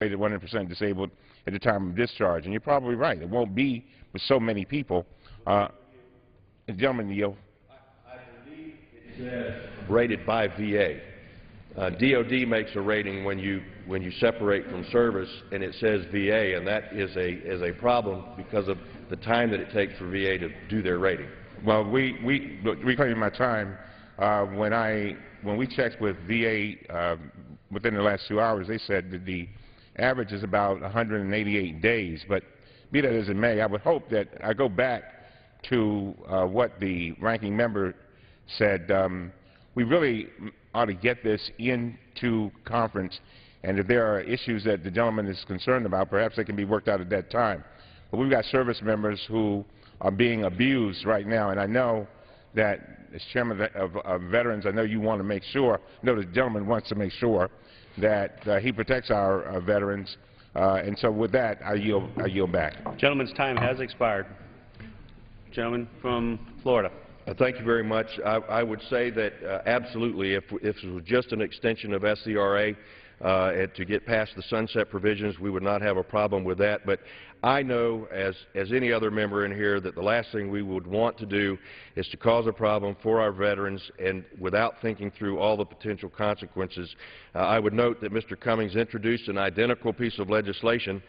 rated 100% disabled at the time of discharge. And you're probably right. It won't be with so many people. Gentleman, yield. I believe it says rated by VA. DOD makes a rating when you separate from service, and it says VA, and that is a problem because of the time that it takes for VA to do their rating. Well, reclaiming my time, when we checked with VA within the last 2 hours, they said that the average is about 188 days. But be that as it may, I would hope that I go back to what the ranking member said. We really ought to get this into conference, and if there are issues that the gentleman is concerned about, perhaps they can be worked out at that time. But we've got service members who are being abused right now, and I know that as chairman of veterans, I know you want to make sure, I know the gentleman wants to make sure that he protects our veterans, and so with that, I yield back. Gentleman's time has expired. Gentleman from Florida. Thank you very much. I would say that absolutely, if it was just an extension of SCRA to get past the sunset provisions, we would not have a problem with that. But I know, as any other member in here, that the last thing we would want to do is to cause a problem for our veterans, and without thinking through all the potential consequences. I would note that Mr. Cummings introduced an identical piece of legislation,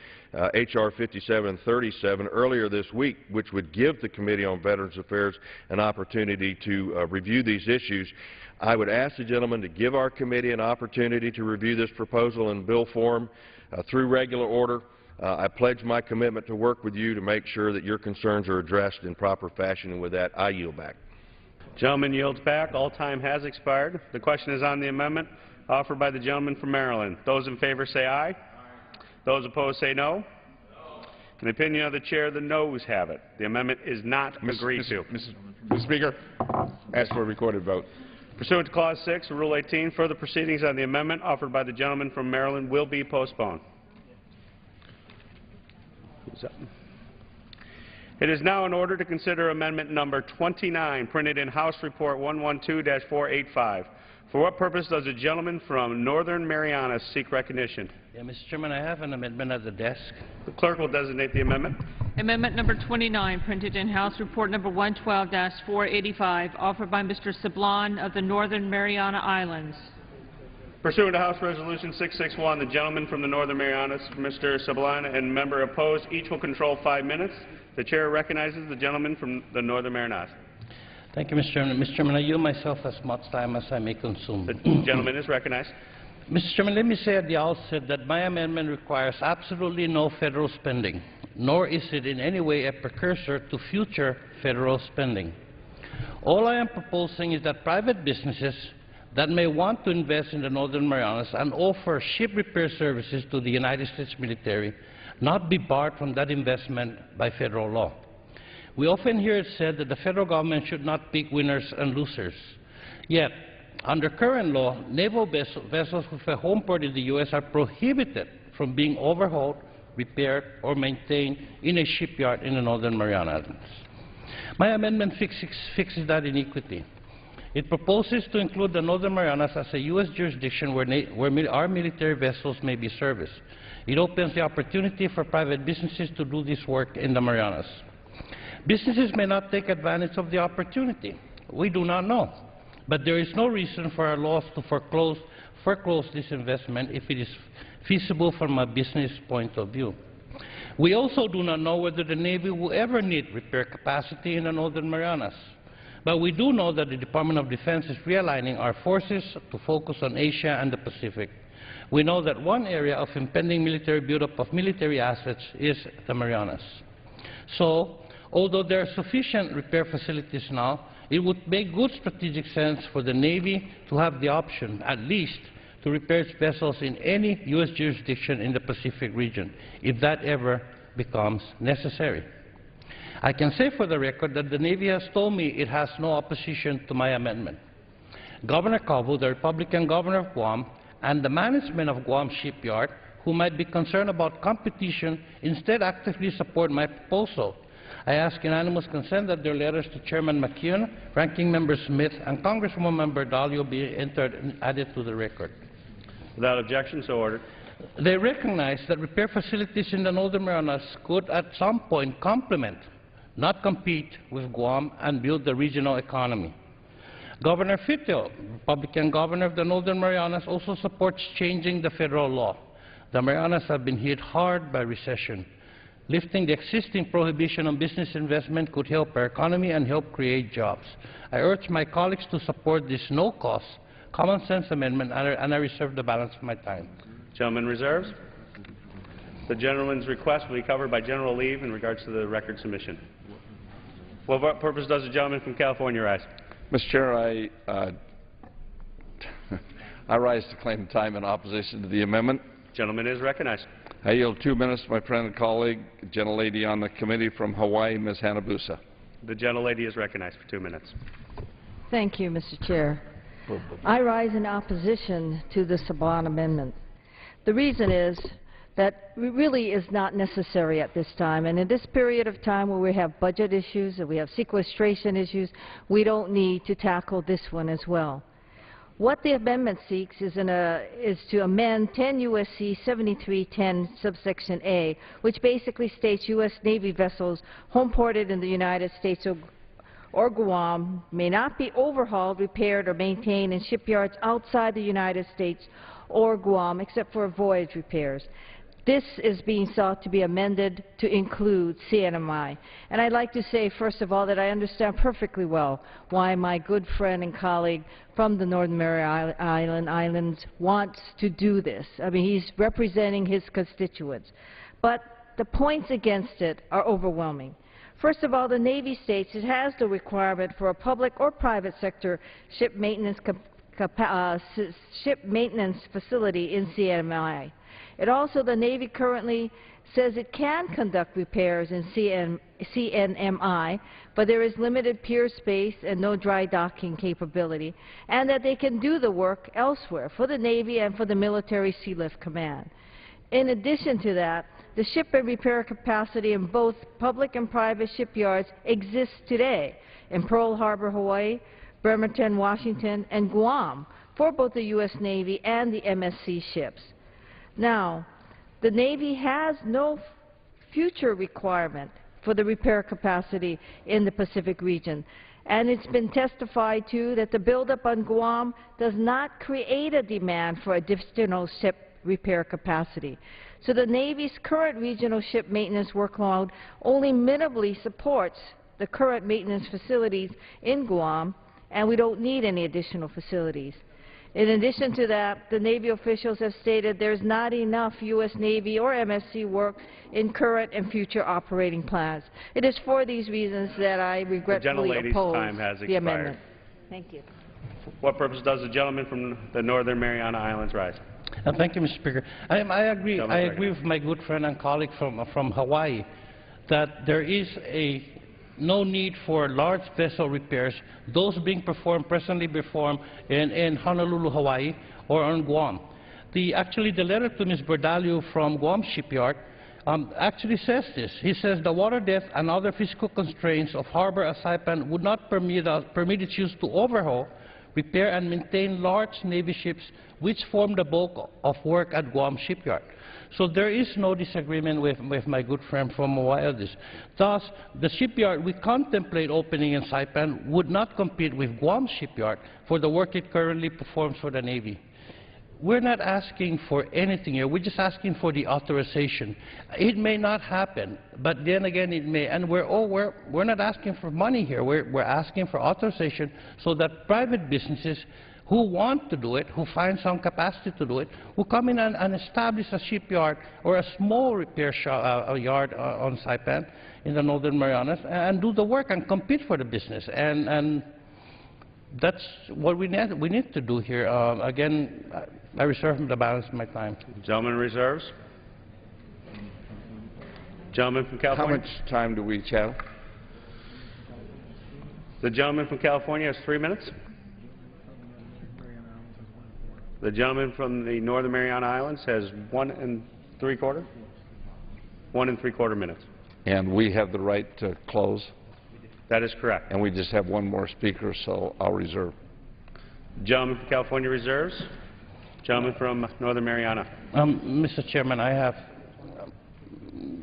H.R. 5737, earlier this week, which would give the Committee on Veterans Affairs an opportunity to review these issues. I would ask the gentleman to give our committee an opportunity to review this proposal in bill form through regular order. I pledge my commitment to work with you to make sure that your concerns are addressed in proper fashion, and with that, I yield back. Gentleman yields back. All time has expired. The question is on the amendment offered by the gentleman from Maryland. Those in favor say aye. Aye. Those opposed say no. No. In the opinion of the chair, the noes have it. The amendment is not agreed to. Mr. Speaker, ask for a recorded vote. Pursuant to Clause 6 of Rule 18, further proceedings on the amendment offered by the gentleman from Maryland will be postponed. It is now in order to consider amendment number 29, printed in House Report 112-485. For what purpose does the gentleman from Northern Marianas seek recognition? Yeah, Mr. Chairman, I have an amendment at the desk. The clerk will designate the amendment. Amendment number 29, printed in House Report number 112-485, offered by Mr. Sablon of the Northern Mariana Islands. Pursuant to House Resolution 661, the gentleman from the Northern Marianas, Mr. Sablon, and member opposed, each will control 5 minutes. The chair recognizes the gentleman from the Northern Marianas. Thank you, Mr. Chairman. Mr. Chairman, I yield myself as much time as I may consume. The gentleman is recognized. Mr. Chairman, let me say at the outset that my amendment requires absolutely no federal spending, nor is it in any way a precursor to future federal spending. All I am proposing is that private businesses that may want to invest in the Northern Marianas and offer ship repair services to the United States military not be barred from that investment by federal law. We often hear it said that the federal government should not pick winners and losers. Yet, under current law, naval vessels with a home port in the U.S. are prohibited from being overhauled, repaired, or maintained in a shipyard in the Northern Mariana Islands. My amendment fixes that inequity. It proposes to include the Northern Marianas as a U.S. jurisdiction where our military vessels may be serviced. It opens the opportunity for private businesses to do this work in the Marianas. Businesses may not take advantage of the opportunity. We do not know. But there is no reason for our laws to foreclose this investment if it is feasible from a business point of view. We also do not know whether the Navy will ever need repair capacity in the Northern Marianas. But we do know that the Department of Defense is realigning our forces to focus on Asia and the Pacific. We know that one area of impending military buildup of military assets is the Marianas. So, although there are sufficient repair facilities now, it would make good strategic sense for the Navy to have the option, at least, to repair its vessels in any U.S. jurisdiction in the Pacific region, if that ever becomes necessary. I can say for the record that the Navy has told me it has no opposition to my amendment. Governor Cavu, the Republican governor of Guam, and the management of Guam Shipyard, who might be concerned about competition, instead actively support my proposal. I ask unanimous consent that their letters to Chairman McKeon, Ranking Member Smith, and Congresswoman Member Dalio be entered and added to the record. Without objection, so ordered. They recognize that repair facilities in the Northern Marianas could at some point complement, not compete with Guam and build the regional economy. Governor Fittel, Republican governor of the Northern Marianas, also supports changing the federal law. The Marianas have been hit hard by recession. Lifting the existing prohibition on business investment could help our economy and help create jobs. I urge my colleagues to support this no-cost, common-sense amendment, and I reserve the balance of my time. Gentleman reserves. The gentleman's request will be covered by general leave in regards to the record submission. For what purpose does the gentleman from California rise? Mr. Chair, I rise to claim time in opposition to the amendment. Gentleman is recognized. I yield 2 minutes to my friend and colleague, gentlelady on the committee from Hawaii, Ms. Hanabusa. The gentlelady is recognized for 2 minutes. Thank you, Mr. Chair. I rise in opposition to the Sablan amendment. The reason is that it really is not necessary at this time, and in this period of time where we have budget issues and we have sequestration issues, we don't need to tackle this one as well. What the amendment seeks is to amend 10 U.S.C. 7310 subsection A, which basically states U.S. Navy vessels homeported in the United States or Guam may not be overhauled, repaired, or maintained in shipyards outside the United States or Guam except for voyage repairs. This is being sought to be amended to include CNMI. And I'd like to say, first of all, that I understand perfectly well why my good friend and colleague from the Northern Mariana Islands wants to do this. I mean, he's representing his constituents. But the points against it are overwhelming. First of all, the Navy states it has the requirement for a public or private sector ship maintenance facility in CNMI. It also, the Navy currently says it can conduct repairs in CNMI, but there is limited pier space and no dry docking capability, and that they can do the work elsewhere for the Navy and for the Military Sealift Command. In addition to that, the ship and repair capacity in both public and private shipyards exists today in Pearl Harbor, Hawaii, Bremerton, Washington, and Guam for both the U.S. Navy and the MSC ships. Now, the Navy has no future requirement for the repair capacity in the Pacific region, and it's been testified to that the buildup on Guam does not create a demand for additional ship repair capacity. So the Navy's current regional ship maintenance workload only minimally supports the current maintenance facilities in Guam, and we don't need any additional facilities. In addition to that, the Navy officials have stated there's not enough U.S. Navy or MSC work in current and future operating plans. It is for these reasons that I regretfully oppose the amendment. Thank you. For what purpose does the gentleman from the Northern Mariana Islands rise? Thank you, Mr. Speaker. I agree with my good friend and colleague from Hawaii that there is no need for large vessel repairs, those being presently performed in Honolulu, Hawaii, or on Guam. Actually, the letter to Ms. Bordalio from Guam Shipyard actually says this. He says the water depth and other physical constraints of harbor Saipan would not permit its use to overhaul, repair, and maintain large Navy ships which form the bulk of work at Guam Shipyard. So there is no disagreement with my good friend from Hawaii on this. Thus, the shipyard we contemplate opening in Saipan would not compete with Guam Shipyard for the work it currently performs for the Navy. We're not asking for anything here. We're just asking for the authorization. It may not happen, but then again it may. And we're not asking for money here. We're asking for authorization so that private businesses who want to do it, who find some capacity to do it, will come in and establish a shipyard or a small repair yard on Saipan in the Northern Marianas and do the work and compete for the business. And that's what we need to do here. Again, I reserve the balance of my time. Gentleman reserves. Gentleman from California. How much time do we each have? The gentleman from California has 3 minutes. The gentleman from the Northern Mariana Islands has 1 3/4. 1 3/4 minutes. And we have the right to close? That is correct. And we just have one more speaker, so I'll reserve. Gentleman from California reserves. Gentleman from Northern Mariana. Mr. Chairman, I have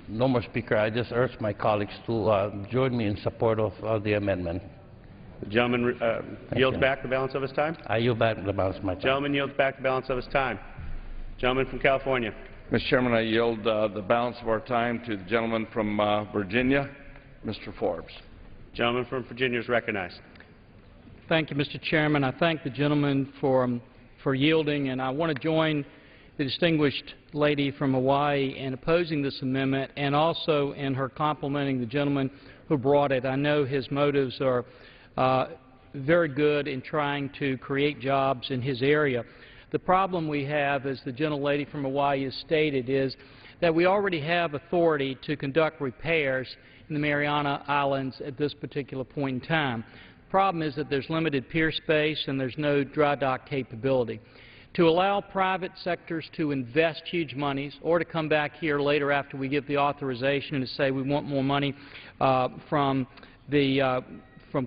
no more speaker. I just urge my colleagues to join me in support of the amendment. The gentleman yields back the balance of his time. I yield back the balance of my time. Gentleman yields back the balance of his time. Gentleman from California. Mr. Chairman, I yield the balance of our time to the gentleman from Virginia, Mr. Forbes. Gentleman from Virginia is recognized. Thank you, Mr. Chairman. I thank the gentleman for yielding, and I want to join the distinguished lady from Hawaii in opposing this amendment and also in her complimenting the gentleman who brought it. I know his motives are very good in trying to create jobs in his area. The problem we have, as the gentlelady from Hawaii has stated, is that we already have authority to conduct repairs in the Mariana Islands at this particular point in time. The problem is that there's limited pier space and there's no dry dock capability. To allow private sectors to invest huge monies or to come back here later after we give the authorization and to say we want more money from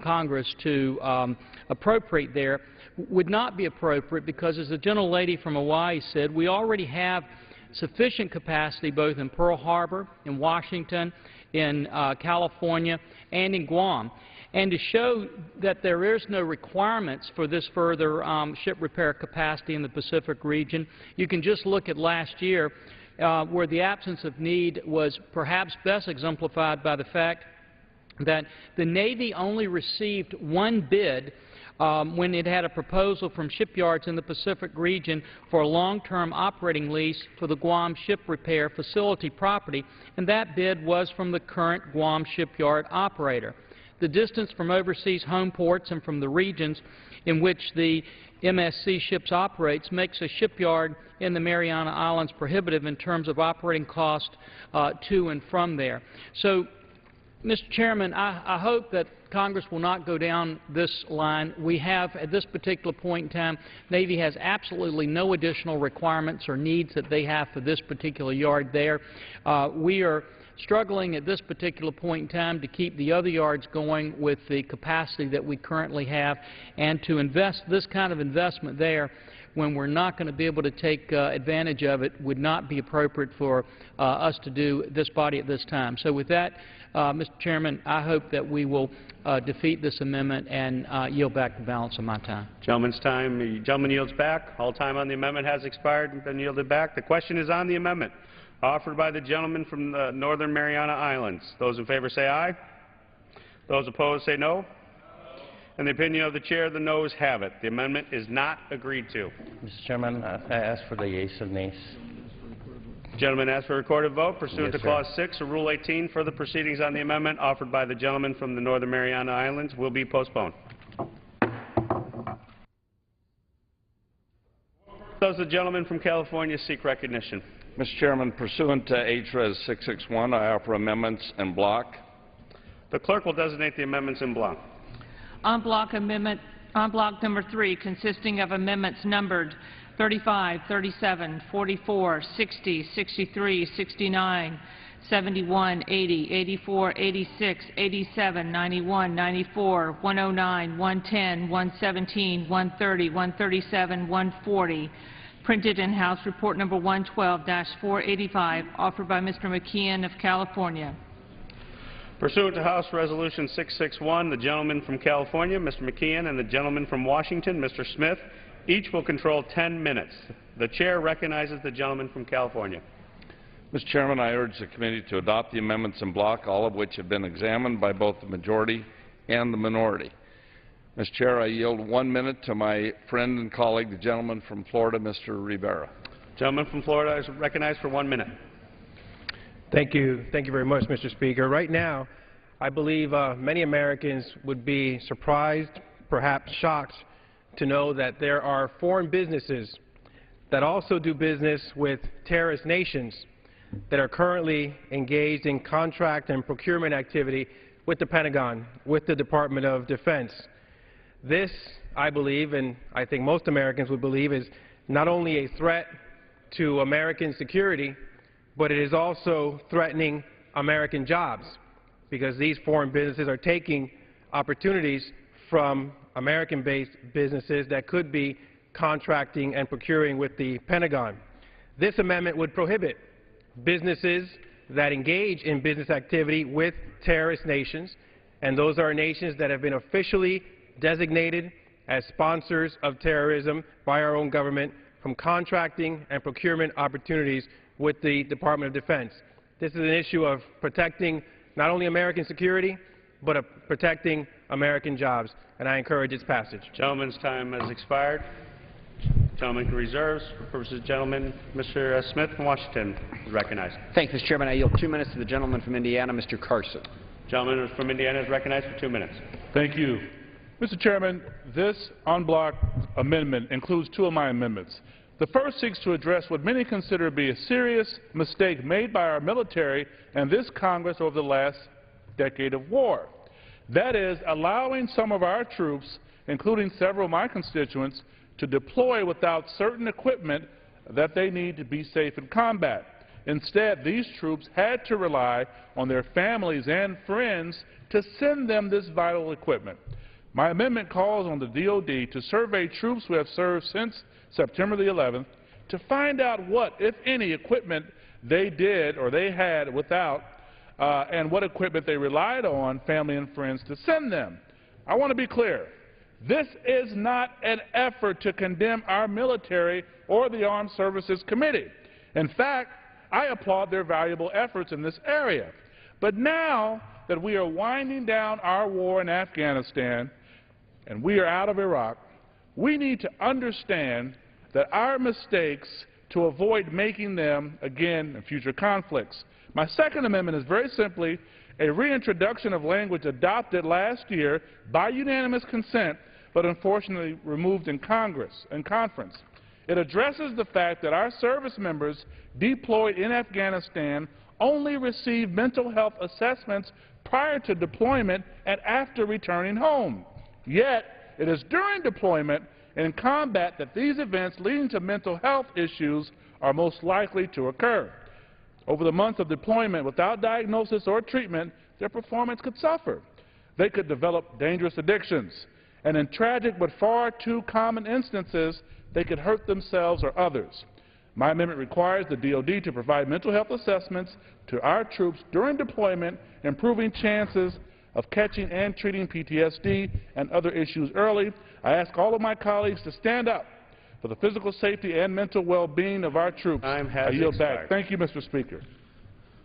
Congress to appropriate there would not be appropriate because, as the gentlelady from Hawaii said, we already have sufficient capacity both in Pearl Harbor, in Washington, in California, and in Guam. And to show that there is no requirements for this further ship repair capacity in the Pacific region, you can just look at last year where the absence of need was perhaps best exemplified by the fact that the Navy only received one bid when it had a proposal from shipyards in the Pacific region for a long-term operating lease for the Guam ship repair facility property, and that bid was from the current Guam shipyard operator. The distance from overseas home ports and from the regions in which the MSC ships operates makes a shipyard in the Mariana Islands prohibitive in terms of operating cost to and from there. So, Mr. Chairman, I hope that Congress will not go down this line. We have, at this particular point in time, Navy has absolutely no additional requirements or needs that they have for this particular yard there. We are struggling at this particular point in time to keep the other yards going with the capacity that we currently have, and to invest this kind of investment there when we're not going to be able to take advantage of it would not be appropriate for us to do this body at this time. So with that, Mr. Chairman, I hope that we will defeat this amendment and yield back the balance of my time. Gentleman yields back. All time on the amendment has expired and been yielded back. The question is on the amendment offered by the gentleman from the Northern Mariana Islands. Those in favor say aye. Those opposed say no. In the opinion of the chair, the noes have it. The amendment is not agreed to. Mr. Chairman, I ask for the yeas and nays. Gentleman asks for a recorded vote pursuant Yes, to sir. Clause 6 of Rule 18. Further proceedings on the amendment offered by the gentleman from the Northern Mariana Islands will be postponed. Does the gentleman from California seek recognition? Mr. Chairman, pursuant to HRES 661, I offer amendments en bloc. The clerk will designate the amendments en bloc. En bloc number 3, consisting of amendments numbered 35, 37, 44, 60, 63, 69, 71, 80, 84, 86, 87, 91, 94, 109, 110, 117, 130, 137, 140, printed in House Report number 112-485, offered by Mr. McKeon of California. Pursuant to House Resolution 661, the gentleman from California, Mr. McKeon, and the gentleman from Washington, Mr. Smith, each will control 10 minutes. The chair recognizes the gentleman from California. Mr. Chairman, I urge the committee to adopt the amendments en bloc, all of which have been examined by both the majority and the minority. Mr. Chair, I yield 1 minute to my friend and colleague, the gentleman from Florida, Mr. Rivera. Gentleman from Florida is recognized for 1 minute. Thank you. Thank you very much, Mr. Speaker. Right now, I believe many Americans would be surprised, perhaps shocked, to know that there are foreign businesses that also do business with terrorist nations that are currently engaged in contract and procurement activity with the Pentagon, with the Department of Defense. This, I believe, and I think most Americans would believe, is not only a threat to American security, but it is also threatening American jobs, because these foreign businesses are taking opportunities from American-based businesses that could be contracting and procuring with the Pentagon. This amendment would prohibit businesses that engage in business activity with terrorist nations, and those are nations that have been officially designated as sponsors of terrorism by our own government, from contracting and procurement opportunities with the Department of Defense. This is an issue of protecting not only American security, but of protecting American jobs, and I encourage its passage. Gentleman's time has expired. Gentleman reserves. For purposes of the gentleman, Mr. Smith from Washington is recognized. Thank you, Mr. Chairman. I yield 2 minutes to the gentleman from Indiana, Mr. Carson. Gentleman from Indiana is recognized for 2 minutes. Thank you. Mr. Chairman, this en bloc amendment includes two of my amendments. The first seeks to address what many consider to be a serious mistake made by our military and this Congress over the last decade of war. That is, allowing some of our troops, including several of my constituents, to deploy without certain equipment that they need to be safe in combat. Instead, these troops had to rely on their families and friends to send them this vital equipment. My amendment calls on the DoD to survey troops who have served since September the 11th to find out what, if any, equipment they did or they had without and what equipment they relied on family and friends to send them. I want to be clear. This is not an effort to condemn our military or the Armed Services Committee. In fact, I applaud their valuable efforts in this area. But now that we are winding down our war in Afghanistan and we are out of Iraq, we need to understand that our mistakes to avoid making them again in future conflicts. My second amendment is very simply a reintroduction of language adopted last year by unanimous consent, but unfortunately removed in conference. It addresses the fact that our service members deployed in Afghanistan only receive mental health assessments prior to deployment and after returning home. Yet, it is during deployment and in combat that these events leading to mental health issues are most likely to occur. Over the months of deployment without diagnosis or treatment, their performance could suffer. They could develop dangerous addictions, and in tragic but far too common instances, they could hurt themselves or others. My amendment requires the DoD to provide mental health assessments to our troops during deployment, improving chances of catching and treating PTSD and other issues early. I ask all of my colleagues to stand up for the physical safety and mental well-being of our troops. Time has I yield expired. back. Thank you, Mr. Speaker.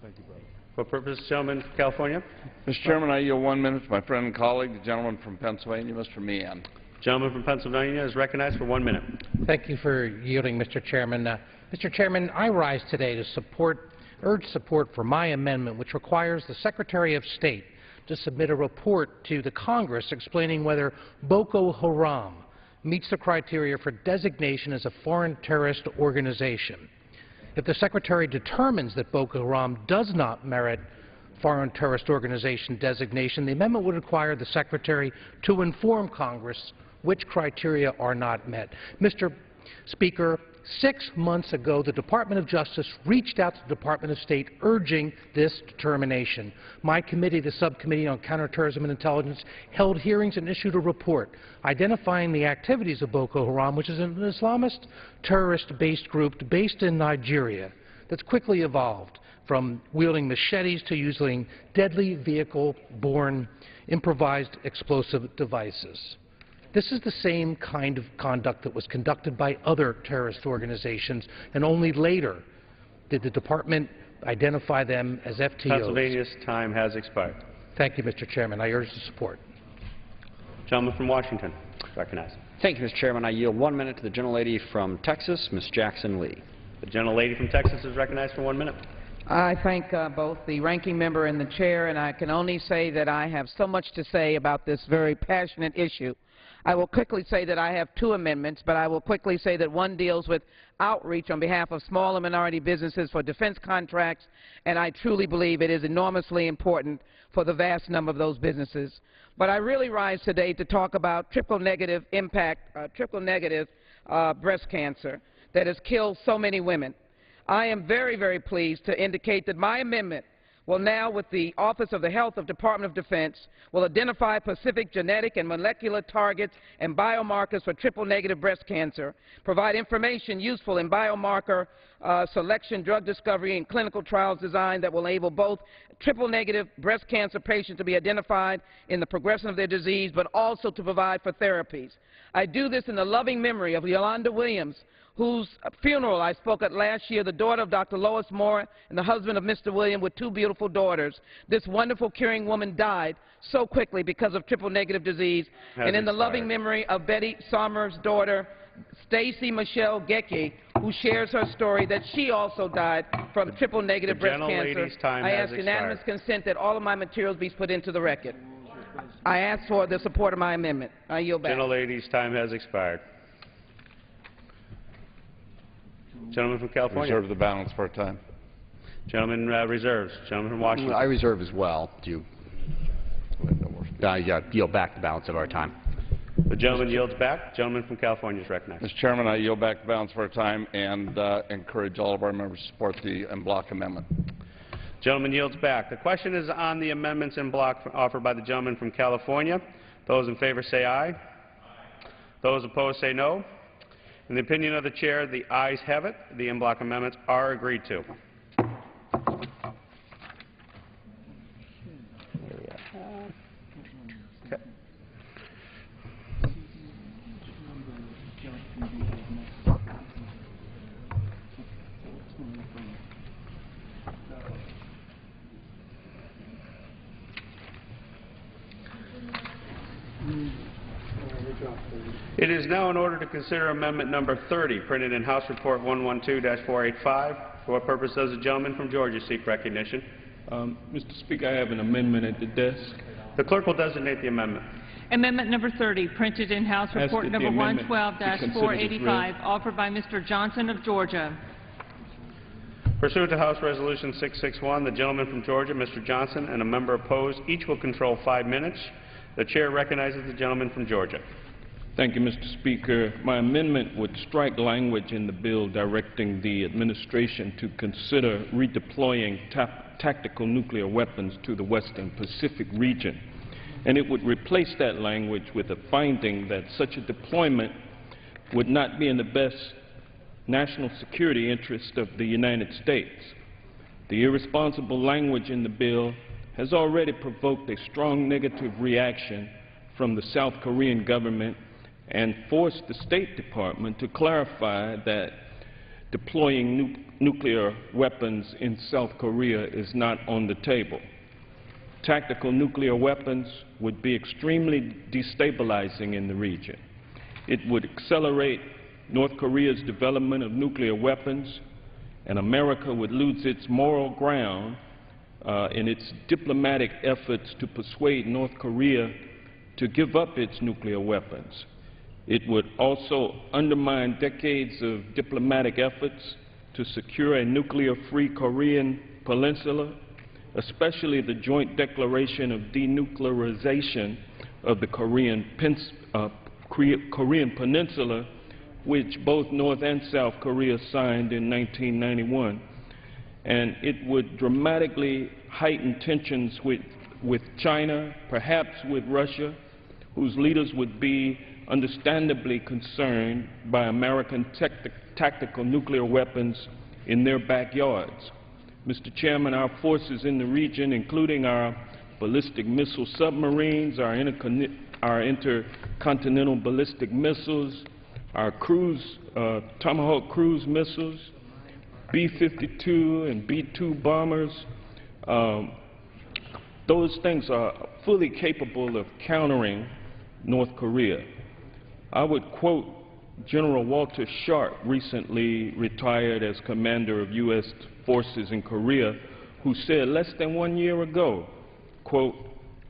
Thank you, brother. For purpose, gentleman from California. Mr. Chairman, I yield 1 minute to my friend and colleague, the gentleman from Pennsylvania, Mr. Meehan. Gentleman from Pennsylvania is recognized for 1 minute. Thank you for yielding, Mr. Chairman. Mr. Chairman, I rise today to urge support for my amendment, which requires the Secretary of State to submit a report to the Congress explaining whether Boko Haram meets the criteria for designation as a foreign terrorist organization. If the Secretary determines that Boko Haram does not merit foreign terrorist organization designation, the amendment would require the Secretary to inform Congress which criteria are not met. Mr. Speaker, 6 months ago, the Department of Justice reached out to the Department of State urging this determination. My committee, the Subcommittee on Counterterrorism and Intelligence, held hearings and issued a report identifying the activities of Boko Haram, which is an Islamist terrorist-based group based in Nigeria that's quickly evolved from wielding machetes to using deadly vehicle-borne improvised explosive devices. This is the same kind of conduct that was conducted by other terrorist organizations, and only later did the Department identify them as FTOs. Pennsylvania's time has expired. Thank you, Mr. Chairman. I urge the support. Gentleman from Washington, recognized. Thank you, Mr. Chairman. I yield 1 minute to the gentlelady from Texas, Ms. Jackson Lee. The gentlelady from Texas is recognized for 1 minute. I thank both the ranking member and the chair, and I can only say that I have so much to say about this very passionate issue. I will quickly say that I have 2 amendments, but I will quickly say that one deals with outreach on behalf of small and minority businesses for defense contracts, and I truly believe it is enormously important for the vast number of those businesses. But I really rise today to talk about triple-negative breast cancer that has killed so many women. I am very, very pleased to indicate that my amendment will now, with the Office of the Health of Department of Defense, will identify specific genetic and molecular targets and biomarkers for triple-negative breast cancer, provide information useful in biomarker selection, drug discovery, and clinical trials design that will enable both triple-negative breast cancer patients to be identified in the progression of their disease, but also to provide for therapies. I do this in the loving memory of Yolanda Williams, whose funeral I spoke at last year, the daughter of Dr. Lois Moore and the husband of Mr. Williams with two beautiful daughters. This wonderful caring woman died so quickly because of triple-negative disease. And in the loving memory of Betty Sommer's daughter, Stacy Michelle Gecke, who shares her story that she also died from triple-negative breast cancer. I ask unanimous consent that all of my materials be put into the record. I ask for the support of my amendment. I yield back. Gentlelady's time has expired. Gentleman from California. Reserve the balance for a time. Gentleman reserves. Gentleman from Washington. I reserve as well. Yield back the balance of our time. The gentleman yields back. Gentleman from California is recognized. Mr. Chairman, I yield back the balance for a time and encourage all of our members to support the en bloc amendment. Gentleman yields back. The question is on the amendments en bloc offered by the gentleman from California. Those in favor say aye. Aye. Those opposed say no. In the opinion of the chair, the ayes have it. The en bloc amendments are agreed to. Okay. It is now in order to consider amendment number 30, printed in House Report 112-485. For what purpose does the gentleman from Georgia seek recognition? Mr. Speaker, I have an amendment at the desk. The clerk will designate the amendment. Amendment number 30, printed in House Report number 112-485, offered by Mr. Johnson of Georgia. Pursuant to House Resolution 661, the gentleman from Georgia, Mr. Johnson, and a member opposed, each will control 5 minutes. The chair recognizes the gentleman from Georgia. Thank you, Mr. Speaker. My amendment would strike language in the bill directing the administration to consider redeploying tactical nuclear weapons to the Western Pacific region. And it would replace that language with a finding that such a deployment would not be in the best national security interest of the United States. The irresponsible language in the bill has already provoked a strong negative reaction from the South Korean government and forced the State Department to clarify that deploying nuclear weapons in South Korea is not on the table. Tactical nuclear weapons would be extremely destabilizing in the region. It would accelerate North Korea's development of nuclear weapons, and America would lose its moral ground in its diplomatic efforts to persuade North Korea to give up its nuclear weapons. It would also undermine decades of diplomatic efforts to secure a nuclear-free Korean peninsula, especially the joint declaration of denuclearization of the Korean peninsula, which both North and South Korea signed in 1991. And it would dramatically heighten tensions with China, perhaps with Russia, whose leaders would be understandably concerned by American tactical nuclear weapons in their backyards. Mr. Chairman, our forces in the region, including our ballistic missile submarines, our intercontinental ballistic missiles, our Tomahawk cruise missiles, B-52 and B-2 bombers, those things are fully capable of countering North Korea. I would quote General Walter Sharp, recently retired as commander of U.S. forces in Korea, who said less than 1 year ago, quote,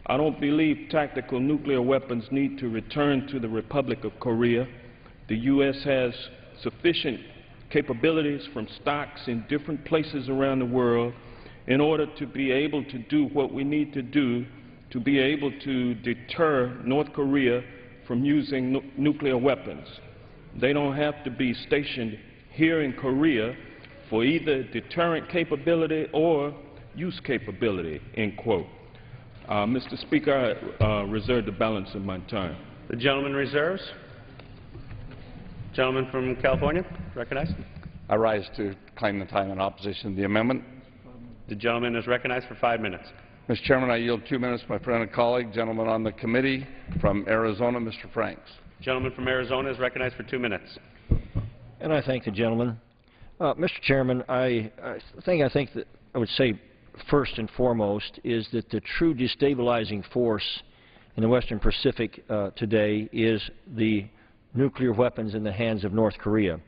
"I don't believe tactical nuclear weapons need to return to the Republic of Korea. The U.S. has sufficient capabilities from stocks in different places around the world in order to be able to do what we need to do to be able to deter North Korea from using nuclear weapons. They don't have to be stationed here in Korea for either deterrent capability or use capability, end quote. Mr. Speaker, I reserve the balance of my time. The gentleman reserves. Gentleman from California, recognized. I rise to claim the time in opposition to the amendment. The gentleman is recognized for 5 minutes. Mr. Chairman, I yield 2 minutes to my friend and colleague, gentleman on the committee from Arizona, Mr. Franks. Gentleman from Arizona is recognized for 2 minutes. And I thank the gentleman. Mr. Chairman, I think that I would say first and foremost is that the true destabilizing force in the Western Pacific today is the nuclear weapons in the hands of North Korea.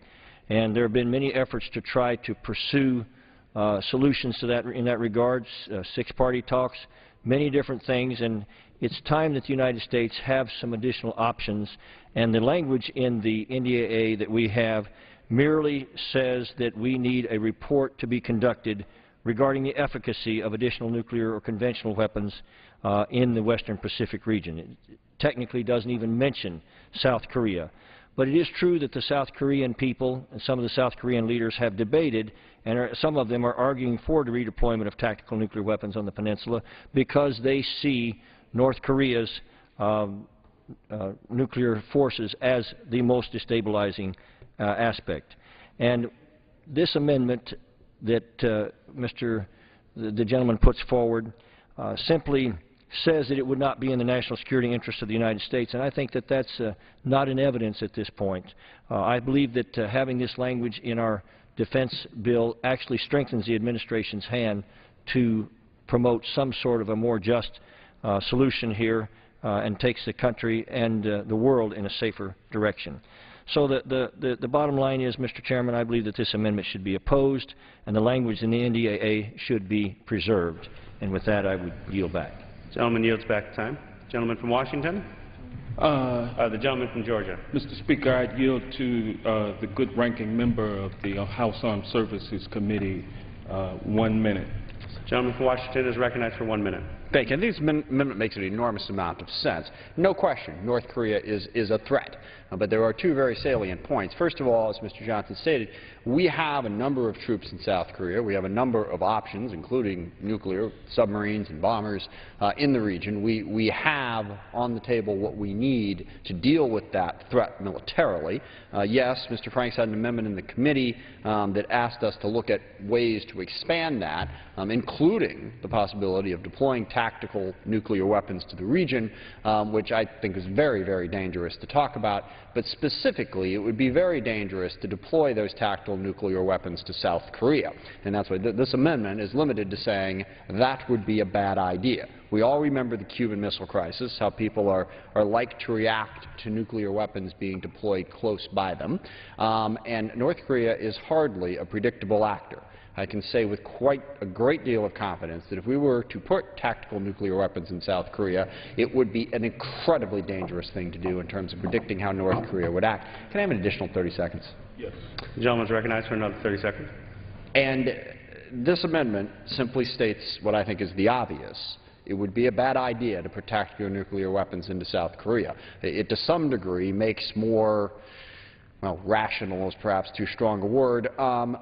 And there have been many efforts to try to pursue solutions to that in that regard, six-party talks, many different things, and it's time that the United States have some additional options. And the language in the NDAA that we have merely says that we need a report to be conducted regarding the efficacy of additional nuclear or conventional weapons in the Western Pacific region. It technically doesn't even mention South Korea. But it is true that the South Korean people and some of the South Korean leaders have debated, and some of them are arguing for the redeployment of tactical nuclear weapons on the peninsula because they see North Korea's nuclear forces as the most destabilizing aspect. And this amendment that the gentleman puts forward simply says that it would not be in the national security interest of the United States, and I think that that's not in evidence at this point. I believe that having this language in our defense bill actually strengthens the administration's hand to promote some sort of a more just solution here and takes the country and the world in a safer direction. So the bottom line is, Mr. Chairman, I believe that this amendment should be opposed and the language in the NDAA should be preserved. And with that, I would yield back. Gentleman yields back time. Gentleman from Washington. The gentleman from Georgia. Mr. Speaker, I yield to the good ranking member of the House Armed Services Committee 1 minute. Gentleman from Washington is recognized for 1 minute. Thank you. I think this amendment makes an enormous amount of sense. No question, North Korea is a threat. But there are two very salient points. First of all, as Mr. Johnson stated, we have a number of troops in South Korea. We have a number of options, including nuclear, submarines, and bombers in the region. We have on the table what we need to deal with that threat militarily. Yes, Mr. Franks had an amendment in the committee that asked us to look at ways to expand that, including the possibility of deploying tactical nuclear weapons to the region, which I think is very, very dangerous to talk about. But specifically, it would be very dangerous to deploy those tactical nuclear weapons to South Korea. And that's why this amendment is limited to saying that would be a bad idea. We all remember the Cuban Missile Crisis, how people are like to react to nuclear weapons being deployed close by them. And North Korea is hardly a predictable actor. I can say with quite a great deal of confidence that if we were to put tactical nuclear weapons in South Korea, it would be an incredibly dangerous thing to do in terms of predicting how North Korea would act. Can I have an additional 30 seconds? Yes. The gentleman is recognized for another 30 seconds. And this amendment simply states what I think is the obvious. It would be a bad idea to put tactical nuclear weapons into South Korea. It, to some degree, makes more, well, rational is perhaps too strong a word,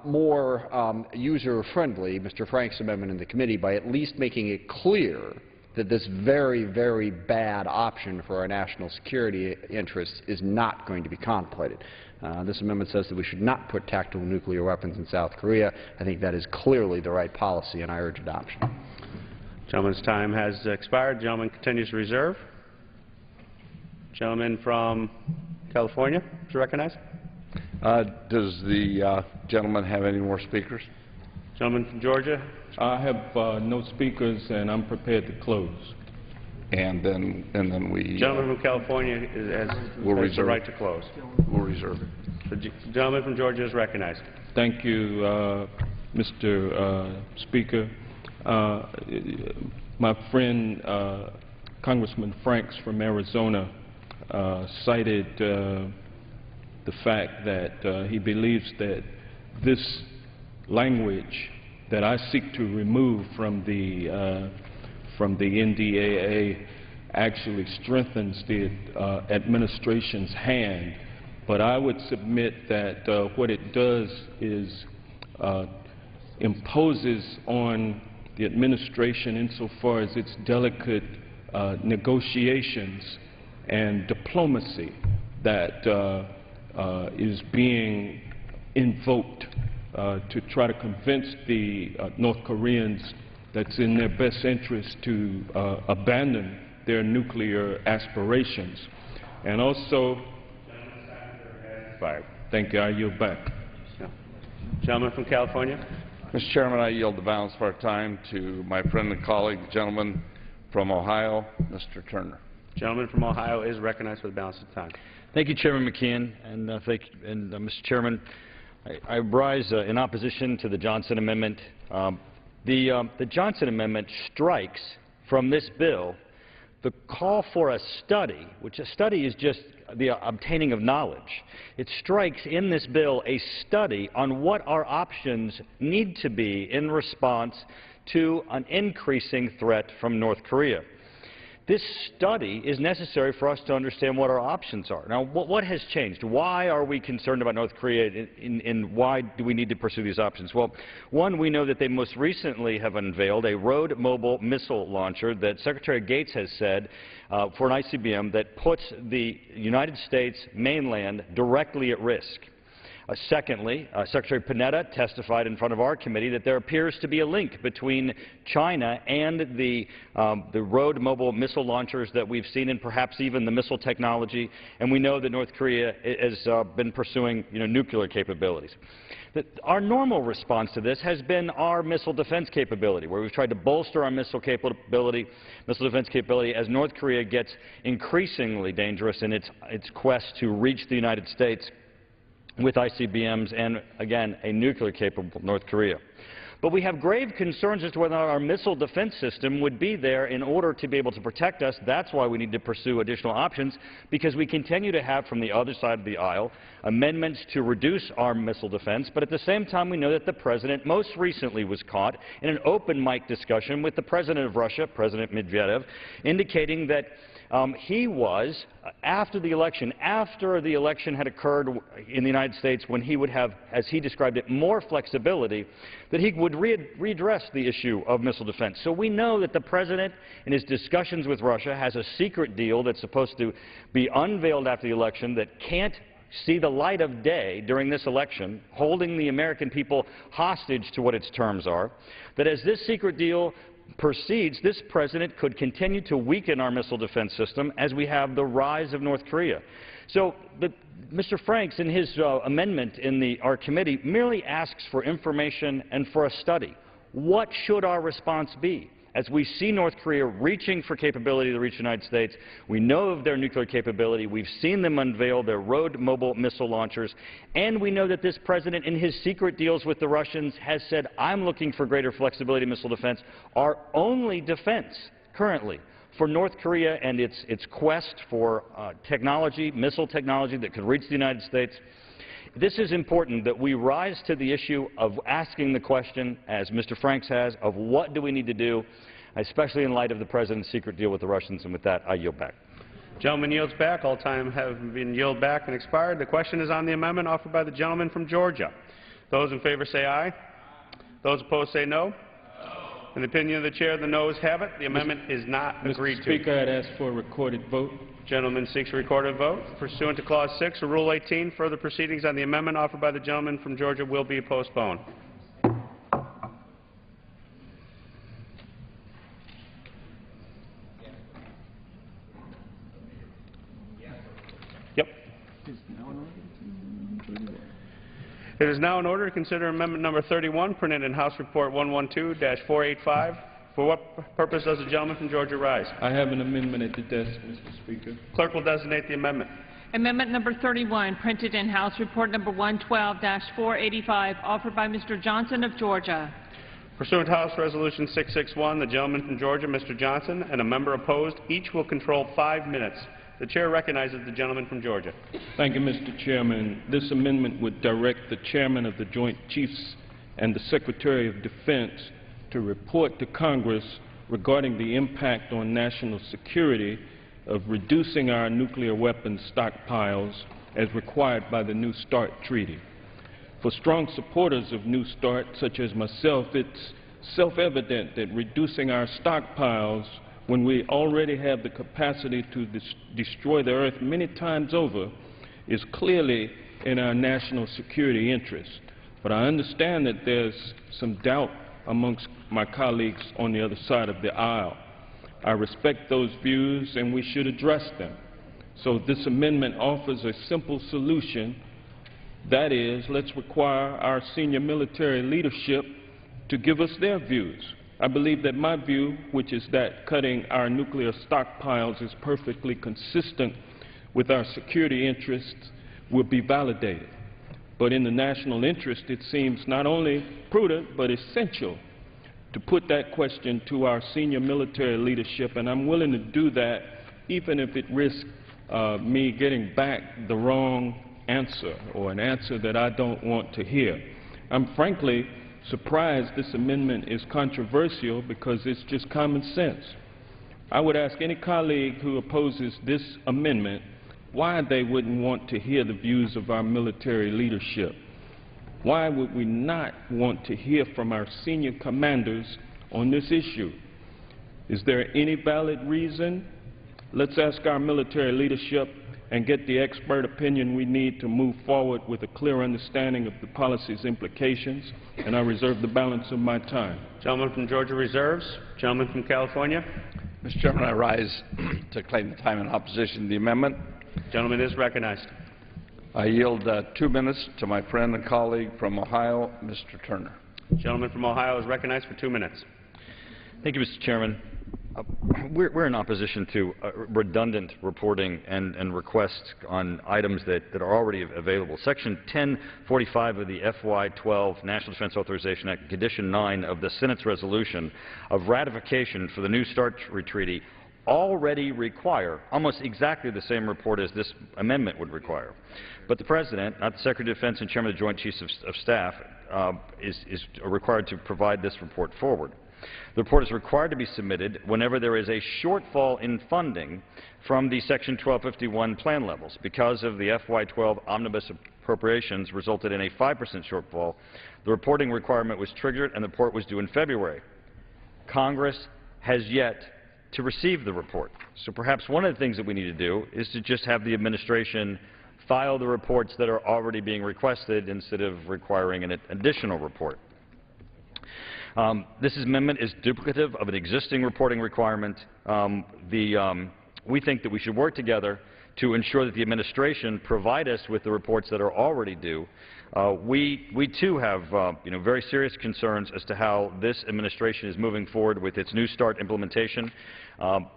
more user-friendly, Mr. Franks' amendment in the committee, by at least making it clear that this very, very bad option for our national security interests is not going to be contemplated. This amendment says that we should not put tactical nuclear weapons in South Korea. I think that is clearly the right policy, and I urge adoption. Gentleman's time has expired. Gentleman continues to reserve. Gentleman from California is recognized. Does the gentleman have any more speakers? Gentleman from Georgia. I have no speakers, and I'm prepared to close. And then we. Gentleman from California has the right to close. We'll reserve it. The gentleman from Georgia is recognized. Thank you, Mr. Speaker. My friend, Congressman Franks from Arizona, cited the fact that he believes that this language that I seek to remove from the NDAA actually strengthens the administration's hand. But I would submit that what it does is imposes on the administration insofar as its delicate negotiations and diplomacy that is being invoked to try to convince the North Koreans that it's in their best interest to abandon their nuclear aspirations. And also, thank you. I yield back. Gentleman from California. Mr. Chairman, I yield the balance of our time to my friend and colleague, the gentleman from Ohio, Mr. Turner. Gentleman from Ohio is recognized for the balance of time. Thank you, Chairman McKeon, and Mr. Chairman, I rise in opposition to the Johnson Amendment. The Johnson Amendment strikes from this bill the call for a study, which a study is just the obtaining of knowledge. It strikes in this bill a study on what our options need to be in response to an increasing threat from North Korea. This study is necessary for us to understand what our options are. Now, what has changed? Why are we concerned about North Korea, and why do we need to pursue these options? Well, one, we know that they most recently have unveiled a road mobile missile launcher that Secretary Gates has said for an ICBM that puts the United States mainland directly at risk. Secondly, Secretary Panetta testified in front of our committee that there appears to be a link between China and the road mobile missile launchers that we've seen, and perhaps even the missile technology. And we know that North Korea has been pursuing, nuclear capabilities. Our normal response to this has been our missile defense capability, where we've tried to bolster our missile defense capability as North Korea gets increasingly dangerous in its quest to reach the United States with ICBMs and, again, a nuclear-capable North Korea. But we have grave concerns as to whether our missile defense system would be there in order to be able to protect us. That's why we need to pursue additional options, because we continue to have, from the other side of the aisle, amendments to reduce our missile defense. But at the same time, we know that the President most recently was caught in an open mic discussion with the President of Russia, President Medvedev, indicating that he was, after the election had occurred in the United States, when he would have, as he described it, more flexibility, that he would readdress the issue of missile defense. So we know that the President, in his discussions with Russia, has a secret deal that's supposed to be unveiled after the election that can't see the light of day during this election, holding the American people hostage to what its terms are, that as this secret deal proceeds, this President could continue to weaken our missile defense system as we have the rise of North Korea. So Mr. Franks, in his amendment in our committee, merely asks for information and for a study. What should our response be? As we see North Korea reaching for capability to reach the United States, we know of their nuclear capability, we've seen them unveil their road mobile missile launchers, and we know that this President, in his secret deals with the Russians, has said, I'm looking for greater flexibility in missile defense. Our only defense currently for North Korea and its quest for technology, missile technology that could reach the United States. This is important that we rise to the issue of asking the question, as Mr. Franks has, of what do we need to do, especially in light of the President's secret deal with the Russians. And with that, I yield back. Gentleman yields back. All time have been yielded back and expired. The question is on the amendment offered by the gentleman from Georgia. Those in favor say aye. Those opposed say no. In the opinion of the chair, the noes have it. The amendment is not agreed to. Mr. Speaker, I'd ask for a recorded vote. Gentleman seeks a recorded vote. Pursuant to Clause 6 of Rule 18, further proceedings on the amendment offered by the gentleman from Georgia will be postponed. Yep. It is now in order to consider amendment number 31, printed in House Report 112-485. For what purpose does the gentleman from Georgia rise? I have an amendment at the desk, Mr. Speaker. Clerk will designate the amendment. Amendment number 31, printed in House Report number 112-485, offered by Mr. Johnson of Georgia. Pursuant to House Resolution 661, the gentleman from Georgia, Mr. Johnson, and a member opposed, each will control 5 minutes. The chair recognizes the gentleman from Georgia. Thank you, Mr. Chairman. This amendment would direct the Chairman of the Joint Chiefs and the Secretary of Defense to report to Congress regarding the impact on national security of reducing our nuclear weapons stockpiles as required by the New START Treaty. For strong supporters of New START, such as myself, it's self-evident that reducing our stockpiles when we already have the capacity to destroy the earth many times over is clearly in our national security interest. But I understand that there's some doubt amongst my colleagues on the other side of the aisle. I respect those views and we should address them. So this amendment offers a simple solution. That is, let's require our senior military leadership to give us their views. I believe that my view, which is that cutting our nuclear stockpiles is perfectly consistent with our security interests, will be validated. But in the national interest, it seems not only prudent but essential to put that question to our senior military leadership, and I'm willing to do that even if it risks me getting back the wrong answer or an answer that I don't want to hear. I'm frankly surprised this amendment is controversial because it's just common sense. I would ask any colleague who opposes this amendment why they wouldn't want to hear the views of our military leadership. Why would we not want to hear from our senior commanders on this issue? Is there any valid reason? Let's ask our military leadership and get the expert opinion we need to move forward with a clear understanding of the policy's implications, and I reserve the balance of my time. Gentleman from Georgia reserves. Gentleman from California. Mr. Chairman, I rise to claim the time in opposition to the amendment. Gentleman is recognized. I yield 2 minutes to my friend and colleague from Ohio, Mr. Turner. Gentleman from Ohio is recognized for 2 minutes. Thank you, Mr. Chairman. We're in opposition to redundant reporting and requests on items that are already available. Section 1045 of the FY12 National Defense Authorization Act, Condition 9 of the Senate's resolution of ratification for the New START treaty already require almost exactly the same report as this amendment would require. But the President, not the Secretary of Defense and Chairman of the Joint Chiefs of Staff, is required to provide this report forward. The report is required to be submitted whenever there is a shortfall in funding from the Section 1251 plan levels. Because of the FY12 omnibus appropriations resulted in a 5% shortfall, the reporting requirement was triggered and the report was due in February. Congress has yet to receive the report. So perhaps one of the things that we need to do is to just have the administration file the reports that are already being requested instead of requiring an additional report. This amendment is duplicative of an existing reporting requirement. We think that we should work together to ensure that the administration provide us with the reports that are already due. We too have very serious concerns as to how this administration is moving forward with its New START implementation.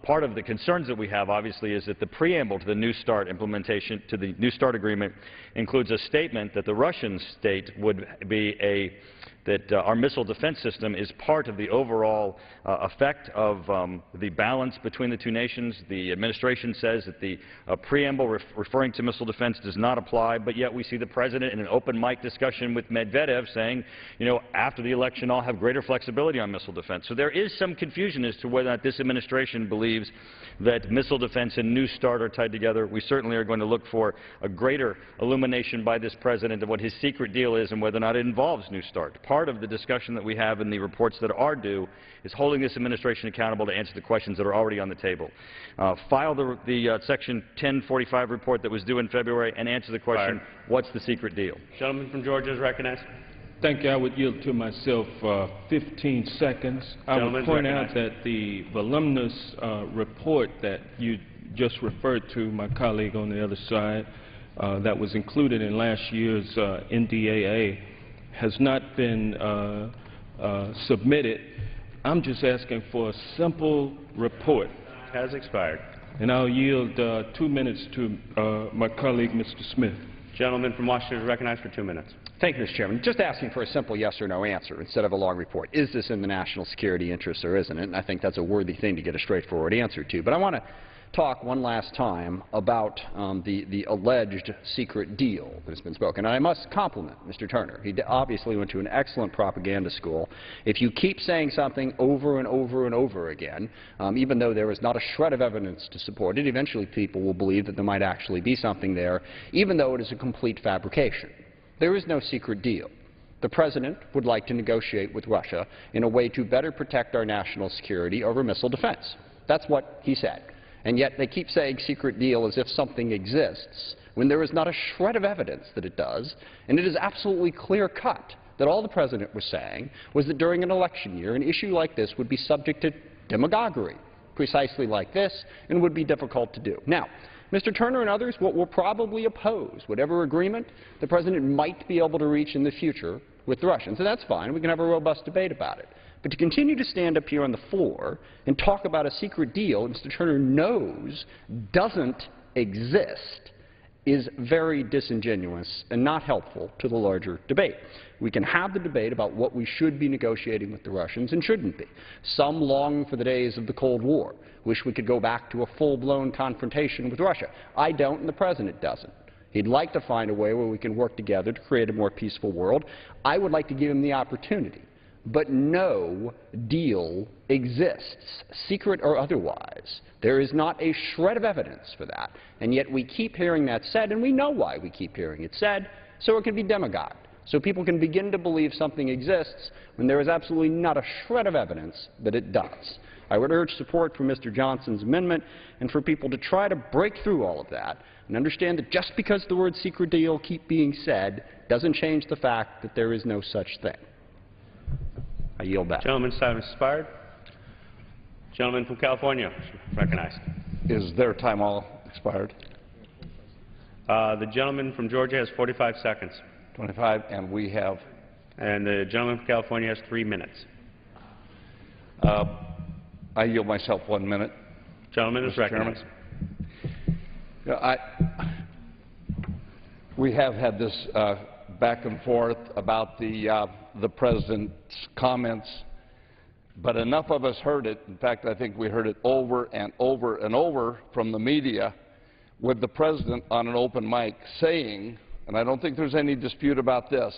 Part of the concerns that we have, obviously, is that the preamble to the New START implementation, to the New START agreement, includes a statement that the Russian state would be that our missile defense system is part of the overall effect of the balance between the two nations. The administration says that the preamble referring to missile defense does not apply, but yet we see the President in an open mic discussion with Medvedev saying, after the election I'll have greater flexibility on missile defense. So there is some confusion as to whether or not this administration believes that missile defense and New START are tied together. We certainly are going to look for a greater illumination by this President of what his secret deal is and whether or not it involves New START. Part of the discussion that we have in the reports that are due is holding this administration accountable to answer the questions that are already on the table. File the Section 1045 report that was due in February and answer the question, what's the secret deal? Gentleman from Georgia is recognized. Thank you. I would yield to myself 15 seconds. I would point out that the voluminous report that you just referred to, my colleague on the other side, that was included in last year's NDAA has not been submitted. I'm just asking for a simple report. Has expired. And I'll yield 2 minutes to my colleague, Mr. Smith. Gentleman from Washington is recognized for 2 minutes. Thank you, Mr. Chairman. Just asking for a simple yes or no answer instead of a long report. Is this in the national security interest or isn't it? And I think that's a worthy thing to get a straightforward answer to. But I want to talk one last time about the alleged secret deal that has been spoken. And I must compliment Mr. Turner. He obviously went to an excellent propaganda school. If you keep saying something over and over and over again, even though there is not a shred of evidence to support it, eventually people will believe that there might actually be something there, even though it is a complete fabrication. There is no secret deal. The President would like to negotiate with Russia in a way to better protect our national security over missile defense. That's what he said. And yet they keep saying secret deal as if something exists when there is not a shred of evidence that it does, and it is absolutely clear-cut that all the President was saying was that during an election year, an issue like this would be subject to demagoguery, precisely like this, and would be difficult to do. Now, Mr. Turner and others will probably oppose whatever agreement the President might be able to reach in the future with the Russians, and that's fine. We can have a robust debate about it. But to continue to stand up here on the floor and talk about a secret deal Mr. Turner knows doesn't exist is very disingenuous and not helpful to the larger debate. We can have the debate about what we should be negotiating with the Russians and shouldn't be. Some long for the days of the Cold War, wish we could go back to a full-blown confrontation with Russia. I don't, and the President doesn't. He'd like to find a way where we can work together to create a more peaceful world. I would like to give him the opportunity. But no deal exists, secret or otherwise. There is not a shred of evidence for that, and yet we keep hearing that said, and we know why we keep hearing it said, so it can be demagogued, so people can begin to believe something exists when there is absolutely not a shred of evidence that it does. I would urge support for Mr. Johnson's amendment and for people to try to break through all of that and understand that just because the word secret deal keep being said doesn't change the fact that there is no such thing. I yield back. Gentleman's time has expired. Gentleman from California, recognized. Is their time all expired? The gentleman from Georgia has 45 seconds. 25, and we have? And the gentleman from California has 3 minutes. I yield myself 1 minute. Gentleman is recognized. We have had this back and forth about the President's comments, but enough of us heard it. In fact, I think we heard it over and over and over from the media with the President on an open mic saying, and I don't think there's any dispute about this,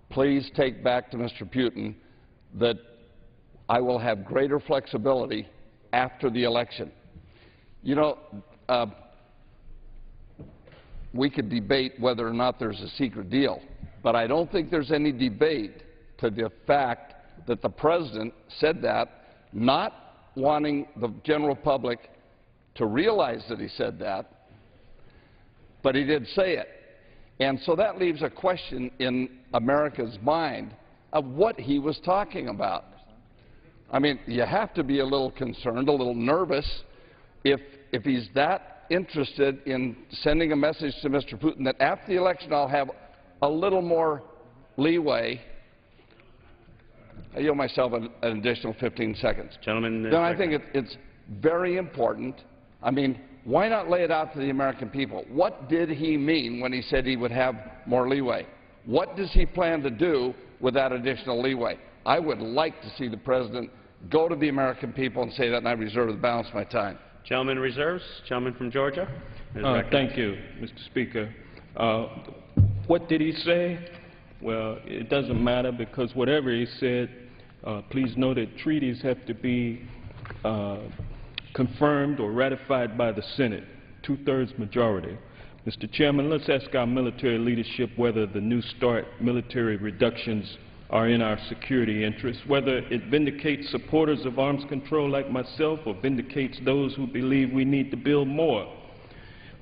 please take back to Mr. Putin that I will have greater flexibility after the election. You know, we could debate whether or not there's a secret deal, but I don't think there's any debate to the fact that the President said that, not wanting the general public to realize that he said that, but he did say it. And so that leaves a question in America's mind of what he was talking about. I mean, you have to be a little concerned, a little nervous, if he's that interested in sending a message to Mr. Putin that after the election I'll have a little more leeway. I yield myself an additional 15 seconds. Gentlemen, then I think it's very important. I mean, why not lay it out to the American people? What did he mean when he said he would have more leeway? What does he plan to do with that additional leeway? I would like to see the President go to the American people and say that, and I reserve the balance of my time. Gentleman reserves. Gentleman from Georgia. Thank you, Mr. Speaker. What did he say? Well, it doesn't matter because whatever he said, please know that treaties have to be confirmed or ratified by the Senate, 2/3 majority. Mr. Chairman, let's ask our military leadership whether the New START military reductions are in our security interests, whether it vindicates supporters of arms control like myself or vindicates those who believe we need to build more.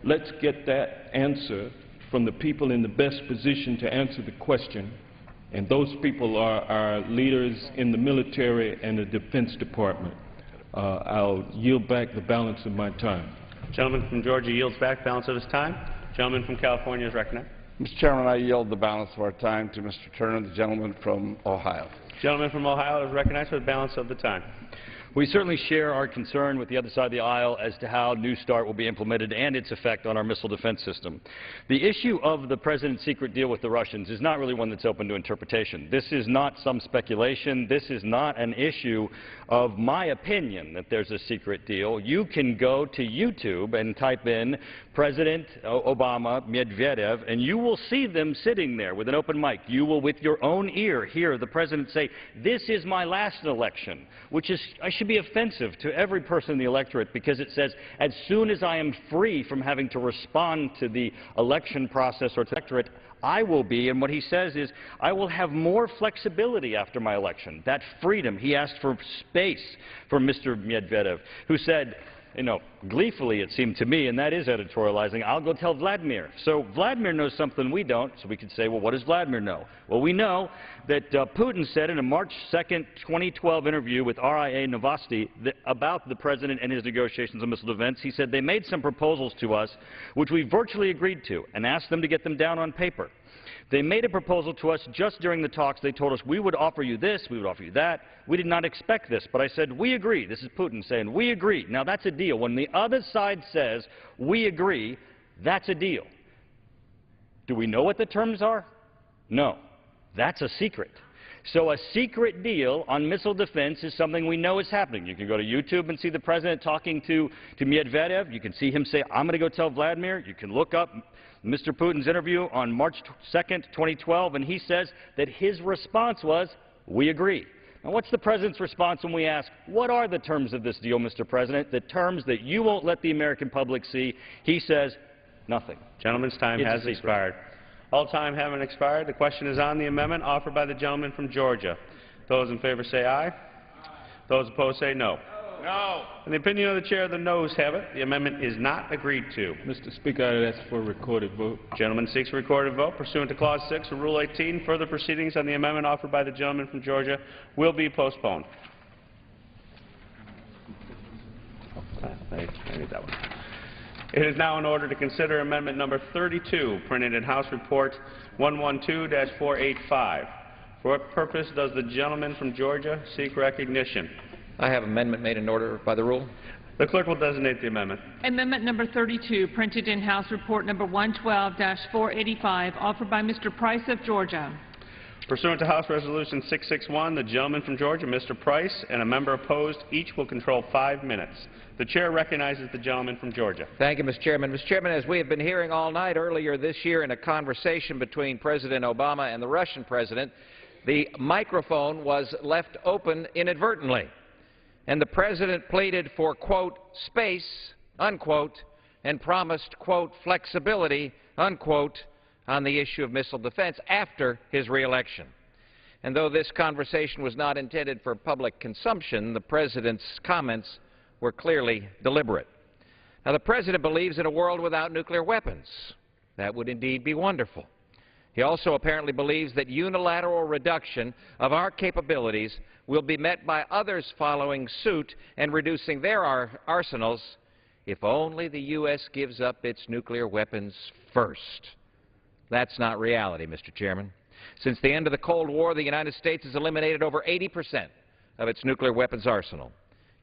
Let's get that answer from the people in the best position to answer the question, and those people are our leaders in the military and the Defense Department. I'll yield back the balance of my time. Gentleman from Georgia yields back balance of his time. Gentleman from California is recognized. Mr. Chairman, I yield the balance of our time to Mr. Turner, the gentleman from Ohio. Gentleman from Ohio is recognized for the balance of the time. We certainly share our concern with the other side of the aisle as to how New START will be implemented and its effect on our missile defense system. The issue of the President's secret deal with the Russians is not really one that's open to interpretation. This is not some speculation. This is not an issue of my opinion that there's a secret deal. You can go to YouTube and type in President Obama, Medvedev, and you will see them sitting there with an open mic. You will, with your own ear, hear the President say, "This is my last election," which is a should be offensive to every person in the electorate because it says, as soon as I am free from having to respond to the election process or to the electorate, I will be, and what he says is, I will have more flexibility after my election. That freedom. He asked for space for Mr. Medvedev, who said, you know, gleefully it seemed to me, and that is editorializing, I'll go tell Vladimir. So Vladimir knows something we don't, so we could say, well, what does Vladimir know? Well, we know that Putin said in a March 2nd, 2012 interview with RIA Novosti about the president and his negotiations on missile defense, he said they made some proposals to us which we virtually agreed to and asked them to get them down on paper. They made a proposal to us just during the talks. They told us we would offer you this, we would offer you that. We did not expect this, but I said, we agree. This is Putin saying, we agree. Now, that's a deal. When the other side says, we agree, that's a deal. Do we know what the terms are? No. That's a secret. So a secret deal on missile defense is something we know is happening. You can go to YouTube and see the president talking to Medvedev. You can see him say, I'm going to go tell Vladimir. You can look up Mr. Putin's interview on March 2nd, 2012, and he says that his response was, we agree. Now, what's the president's response when we ask, what are the terms of this deal, Mr. President, the terms that you won't let the American public see? He says, nothing. Gentleman's time has expired. All time having expired, the question is on the amendment offered by the gentleman from Georgia. Those in favor say aye. Those opposed say no. No. In the opinion of the chair, the noes have it. The amendment is not agreed to. Mr. Speaker, I ask for a recorded vote. Gentleman seeks a recorded vote. Pursuant to Clause 6 of Rule 18, further proceedings on the amendment offered by the gentleman from Georgia will be postponed. It is now in order to consider amendment number 32, printed in House Report 112-485. For what purpose does the gentleman from Georgia seek recognition? I have amendment made in order by the rule. The clerk will designate the amendment. Amendment number 32, printed in House Report number 112-485, offered by Mr. Price of Georgia. Pursuant to House Resolution 661, the gentleman from Georgia, Mr. Price, and a member opposed, each will control 5 minutes. The chair recognizes the gentleman from Georgia. Thank you, Mr. Chairman. Mr. Chairman, as we have been hearing all night earlier this year in a conversation between President Obama and the Russian president, the microphone was left open inadvertently. And the president pleaded for, quote, space, unquote, and promised, quote, flexibility, unquote, on the issue of missile defense after his reelection. And though this conversation was not intended for public consumption, the president's comments were clearly deliberate. Now, the president believes in a world without nuclear weapons. That would indeed be wonderful. He also apparently believes that unilateral reduction of our capabilities will be met by others following suit and reducing their arsenals if only the U.S. gives up its nuclear weapons first. That's not reality, Mr. Chairman. Since the end of the Cold War, the United States has eliminated over 80% of its nuclear weapons arsenal.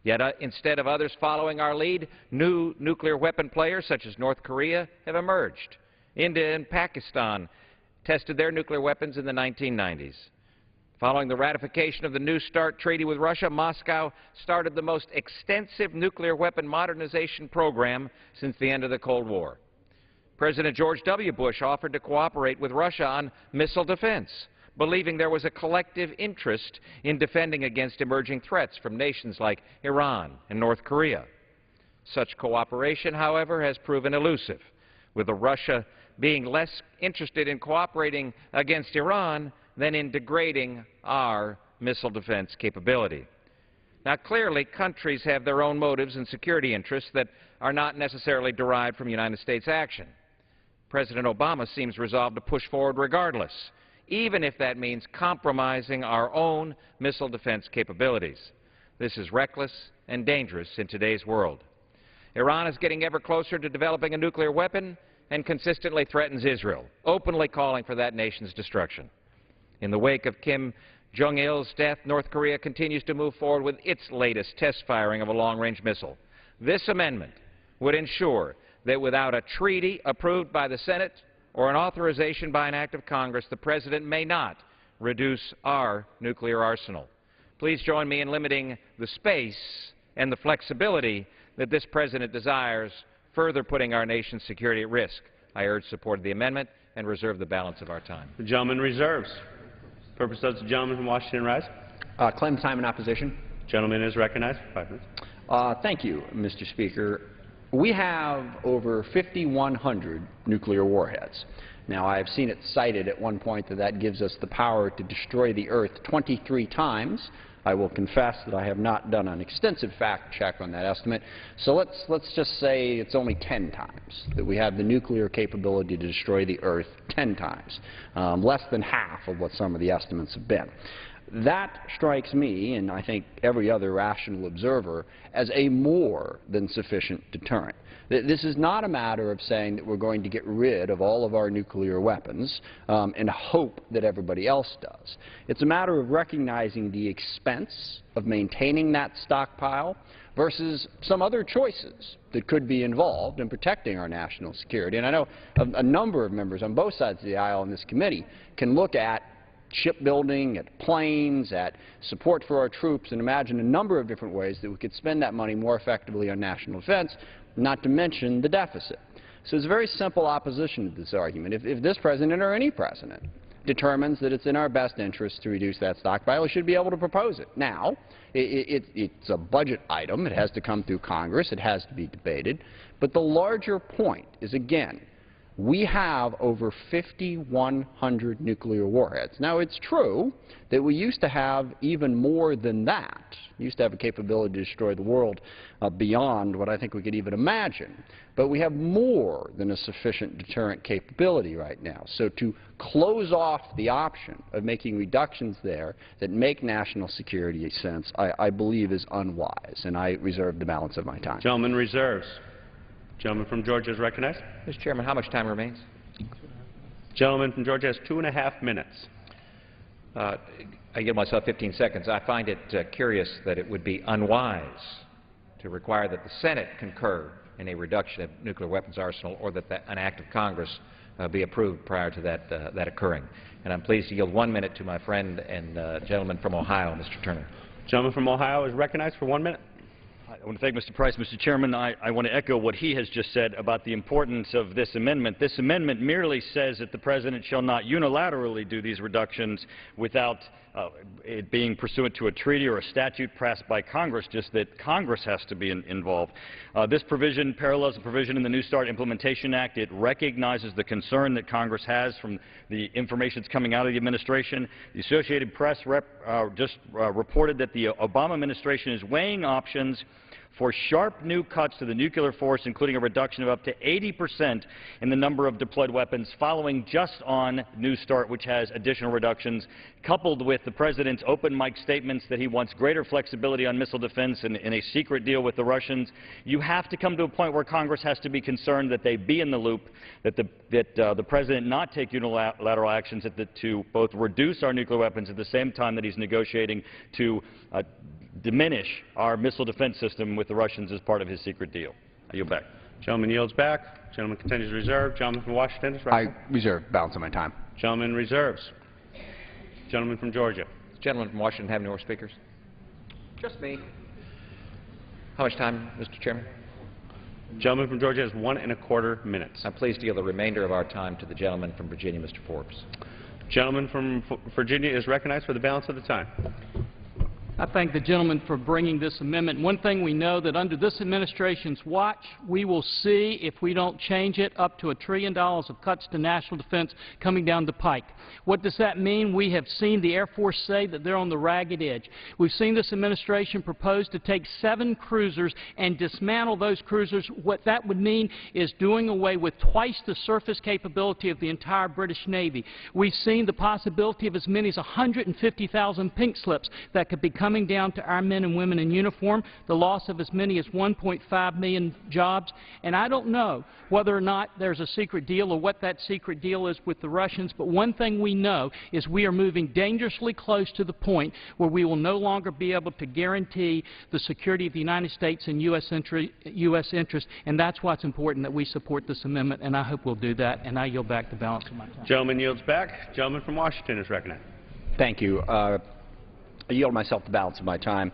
Yet instead of others following our lead, new nuclear weapon players such as North Korea have emerged. India and Pakistan tested their nuclear weapons in the 1990s. Following the ratification of the New START treaty with Russia, Moscow started the most extensive nuclear weapon modernization program since the end of the Cold War. President George W. Bush offered to cooperate with Russia on missile defense, believing there was a collective interest in defending against emerging threats from nations like Iran and North Korea. Such cooperation, however, has proven elusive, with Russia being less interested in cooperating against Iran than in degrading our missile defense capability. Now, clearly, countries have their own motives and security interests that are not necessarily derived from United States action. President Obama seems resolved to push forward regardless, even if that means compromising our own missile defense capabilities. This is reckless and dangerous in today's world. Iran is getting ever closer to developing a nuclear weapon and consistently threatens Israel, openly calling for that nation's destruction. In the wake of Kim Jong-il's death, North Korea continues to move forward with its latest test firing of a long-range missile. This amendment would ensure that without a treaty approved by the Senate or an authorization by an act of Congress, the President may not reduce our nuclear arsenal. Please join me in limiting the space and the flexibility that this President desires, further putting our nation's security at risk. I urge support of the amendment and reserve the balance of our time. The gentleman reserves. Purpose does the gentleman from Washington rise? Claim time in opposition. Gentleman is recognized for 5 minutes. Thank you, Mr. Speaker. We have over 5,100 nuclear warheads. Now, I have seen it cited at one point that that gives us the power to destroy the Earth 23 times. I will confess that I have not done an extensive fact check on that estimate. So let's just say it's only 10 times, that we have the nuclear capability to destroy the Earth 10 times, less than half of what some of the estimates have been. That strikes me, and I think every other rational observer, as a more than sufficient deterrent. This is not a matter of saying that we're going to get rid of all of our nuclear weapons and hope that everybody else does. It's a matter of recognizing the expense of maintaining that stockpile versus some other choices that could be involved in protecting our national security. And I know a number of members on both sides of the aisle in this committee can look at shipbuilding, at planes, at support for our troops, and imagine a number of different ways that we could spend that money more effectively on national defense, not to mention the deficit. So it's a very simple opposition to this argument. If this president or any president determines that it's in our best interest to reduce that stockpile, we should be able to propose it. Now, it's a budget item. It has to come through Congress. It has to be debated. But the larger point is, again, we have over 5,100 nuclear warheads. Now, it's true that we used to have even more than that. We used to have a capability to destroy the world beyond what I think we could even imagine. But we have more than a sufficient deterrent capability right now. So to close off the option of making reductions there that make national security sense, I believe is unwise, and I reserve the balance of my time. Gentleman reserves. Gentleman from Georgia is recognized. Mr. Chairman, how much time remains? Gentleman from Georgia has 2.5 minutes. I give myself 15 seconds. I find it curious that it would be unwise to require that the Senate concur in a reduction of nuclear weapons arsenal, or that an act of Congress be approved prior to that occurring. And I'm pleased to yield 1 minute to my friend and gentleman from Ohio, Mr. Turner. Gentleman from Ohio is recognized for 1 minute. I want to thank Mr. Price. Mr. Chairman, I want to echo what he has just said about the importance of this amendment. This amendment merely says that the President shall not unilaterally do these reductions without it being pursuant to a treaty or a statute passed by Congress, just that Congress has to be involved. This provision parallels the provision in the New START Implementation Act. It recognizes the concern that Congress has from the information that's coming out of the administration. The Associated Press just reported that the Obama administration is weighing options for sharp new cuts to the nuclear force, including a reduction of up to 80% in the number of deployed weapons, following just on New START, which has additional reductions, coupled with the President's open mic statements that he wants greater flexibility on missile defense in a secret deal with the Russians. You have to come to a point where Congress has to be concerned that they be in the loop, that the President not take unilateral actions to both reduce our nuclear weapons at the same time that he's negotiating to diminish our missile defense system with the Russians as part of his secret deal. I yield back. Gentleman yields back. Gentleman continues to reserve. Gentleman from Washington is recognized. I reserve balance of my time. Gentleman reserves. Gentleman from Georgia. Gentleman from Washington have any more speakers? Just me. How much time, Mr. Chairman? Gentleman from Georgia has 1.25 minutes. I'm pleased to yield the remainder of our time to the gentleman from Virginia, Mr. Forbes. Gentleman from Virginia is recognized for the balance of the time. I thank the gentleman for bringing this amendment. One thing we know, that under this administration's watch, we will see, if we don't change it, up to $1 trillion of cuts to national defense coming down the pike. What does that mean? We have seen the Air Force say that they're on the ragged edge. We've seen this administration propose to take 7 cruisers and dismantle those cruisers. What that would mean is doing away with twice the surface capability of the entire British Navy. We've seen the possibility of as many as 150,000 pink slips that could be coming down to our men and women in uniform, the loss of as many as 1.5 million jobs. And I don't know whether or not there's a secret deal or what that secret deal is with the Russians, but one thing we know is we are moving dangerously close to the point where we will no longer be able to guarantee the security of the United States and U.S. interests, and that's why it's important that we support this amendment, and I hope we'll do that, and I yield back the balance of my time. Gentleman yields back. Gentleman from Washington is recognized. Thank you. I yield myself the balance of my time.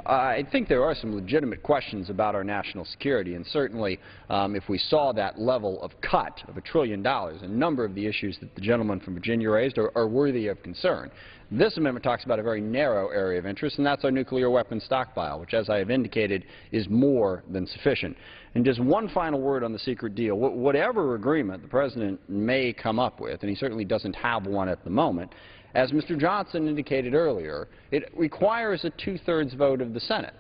I think there are some legitimate questions about our national security, and certainly if we saw that level of cut of $1 trillion, a number of the issues that the gentleman from Virginia raised are worthy of concern. This amendment talks about a very narrow area of interest, and that's our nuclear weapons stockpile, which, as I have indicated, is more than sufficient. And just one final word on the secret deal. Whatever agreement the President may come up with, and he certainly doesn't have one at the moment, as Mr. Johnson indicated earlier, it requires a two-thirds vote of the Senate.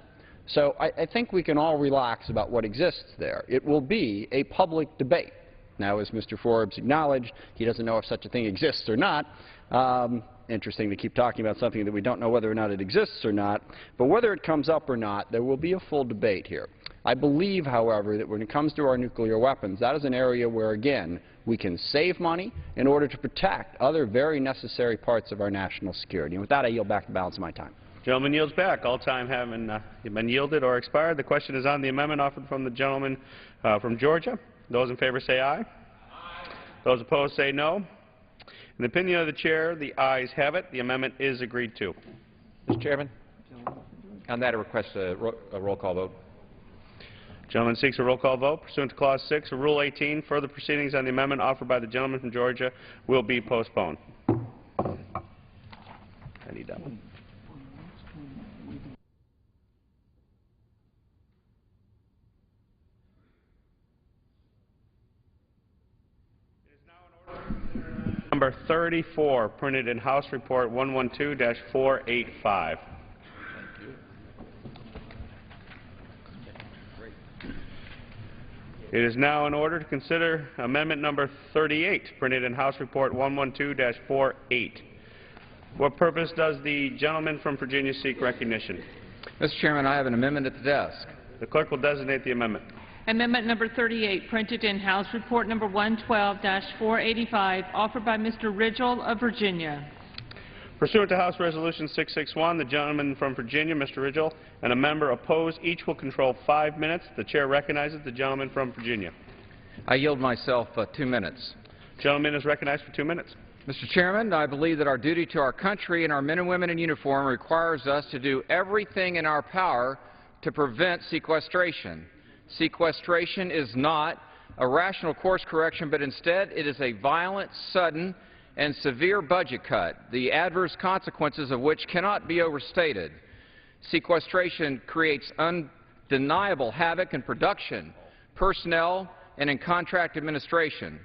So I think we can all relax about what exists there. It will be a public debate. Now, as Mr. Forbes acknowledged, he doesn't know if such a thing exists or not. Interesting to keep talking about something that we don't know whether or not it exists or not. But whether it comes up or not, there will be a full debate here. I believe, however, that when it comes to our nuclear weapons, that is an area where, again, we can save money in order to protect other very necessary parts of our national security. And with that, I yield back the balance of my time. Gentleman yields back. All time having been yielded or expired. The question is on the amendment offered from the gentleman from Georgia. Those in favor say aye. Aye. Those opposed say no. In the opinion of the chair, the ayes have it. The amendment is agreed to. Mr. Chairman, on that I request a roll call vote. Gentleman seeks a roll call vote. Pursuant to Clause 6 of Rule 18, further proceedings on the amendment offered by the gentleman from Georgia will be postponed. I need that one. Number 34, printed in House Report 112-485. It is now in order to consider amendment number 38, printed in House Report 112-48. What purpose does the gentleman from Virginia seek recognition? Mr. Chairman, I have an amendment at the desk. The clerk will designate the amendment. Amendment number 38, printed in House Report number 112-485, offered by Mr. Ridgell of Virginia. Pursuant to House Resolution 661, the gentleman from Virginia, Mr. Ridgell, and a member opposed each will control 5 minutes. The chair recognizes the gentleman from Virginia. I yield myself 2 minutes. Gentleman is recognized for 2 minutes. Mr. Chairman, I believe that our duty to our country and our men and women in uniform requires us to do everything in our power to prevent sequestration. Sequestration is not a rational course correction, but instead it is a violent, sudden, and severe budget cut, the adverse consequences of which cannot be overstated. Sequestration creates undeniable havoc in production, personnel, and in contract administration.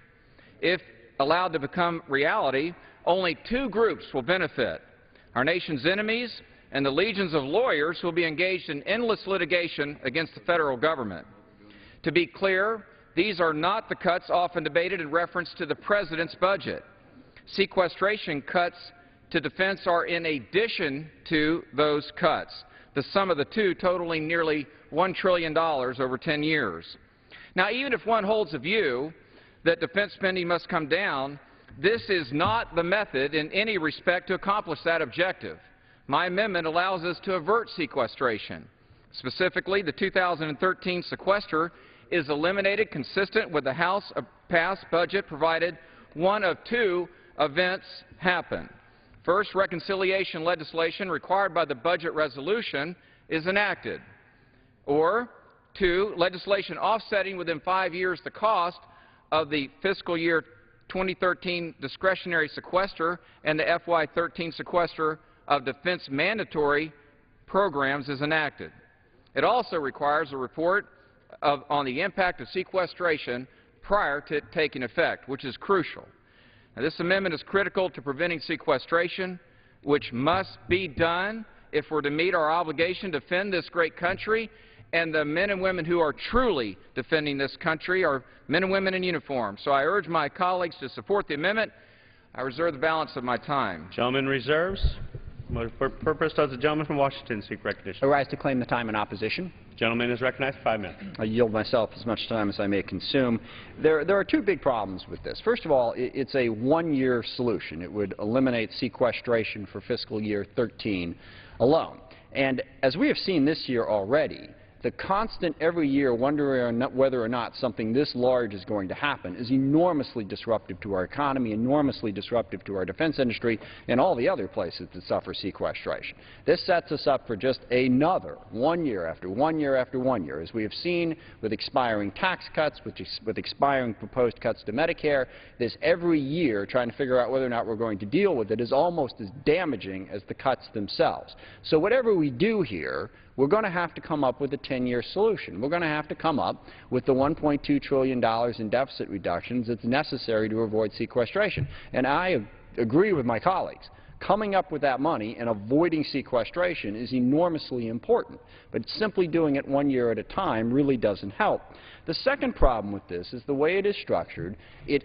If allowed to become reality, only 2 groups will benefit: our nation's enemies and the legions of lawyers who will be engaged in endless litigation against the federal government. To be clear, these are not the cuts often debated in reference to the President's budget. Sequestration cuts to defense are in addition to those cuts, the sum of the two totaling nearly $1 trillion over 10 years. Now, even if one holds a view that defense spending must come down, this is not the method in any respect to accomplish that objective. My amendment allows us to avert sequestration. Specifically, the 2013 sequester is eliminated consistent with the House passed budget, provided one of 2 events happen. First, reconciliation legislation required by the budget resolution is enacted. Or 2, legislation offsetting within 5 years the cost of the fiscal year 2013 discretionary sequester and the FY13 sequester of defense mandatory programs is enacted. It also requires a report on the impact of sequestration prior to it taking effect, which is crucial. Now, this amendment is critical to preventing sequestration, which must be done if we're to meet our obligation to defend this great country, and the men and women who are truly defending this country are men and women in uniform. So I urge my colleagues to support the amendment. I reserve the balance of my time. Gentleman reserves. What purpose does the gentleman from Washington seek recognition? I rise to claim the time in opposition. Gentleman is recognized for 5 minutes. I yield myself as much time as I may consume. There are 2 big problems with this. First of all, it's a 1-year solution. It would eliminate sequestration for fiscal year 13 alone. And as we have seen this year already, the constant every year wondering whether or not something this large is going to happen is enormously disruptive to our economy, enormously disruptive to our defense industry, and all the other places that suffer sequestration. This sets us up for just another 1 year after 1 year after 1 year, as we have seen with expiring tax cuts, with expiring proposed cuts to Medicare. This every year trying to figure out whether or not we're going to deal with it is almost as damaging as the cuts themselves. So whatever we do here, we're going to have to come up with a 10-year solution. We're going to have to come up with the $1.2 trillion in deficit reductions that's necessary to avoid sequestration. And I agree with my colleagues. Coming up with that money and avoiding sequestration is enormously important, but simply doing it 1 year at a time really doesn't help. The second problem with this is the way it is structured. It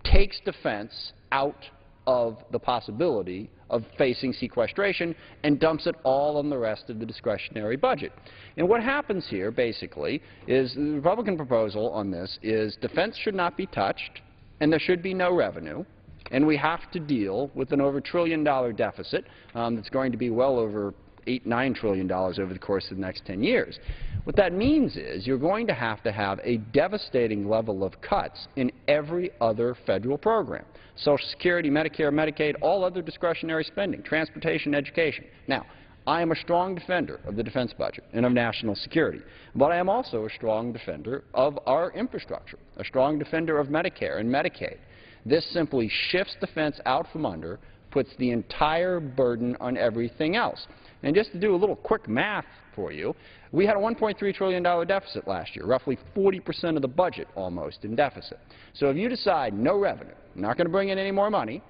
takes defense out of the possibility of facing sequestration and dumps it all on the rest of the discretionary budget. And what happens here, basically, is the Republican proposal on this is defense should not be touched and there should be no revenue, and we have to deal with an over $1 trillion deficit that's going to be well over $8–9 trillion over the course of the next 10 years. What that means is you're going to have a devastating level of cuts in every other federal program. Social Security, Medicare, Medicaid, all other discretionary spending, transportation, education. Now, I am a strong defender of the defense budget and of national security, but I am also a strong defender of our infrastructure, a strong defender of Medicare and Medicaid. This simply shifts defense out from under, puts the entire burden on everything else. And just to do a little quick math for you, we had a $1.3 trillion deficit last year, roughly 40% of the budget almost in deficit. So if you decide no revenue, we're not going to bring in any more money,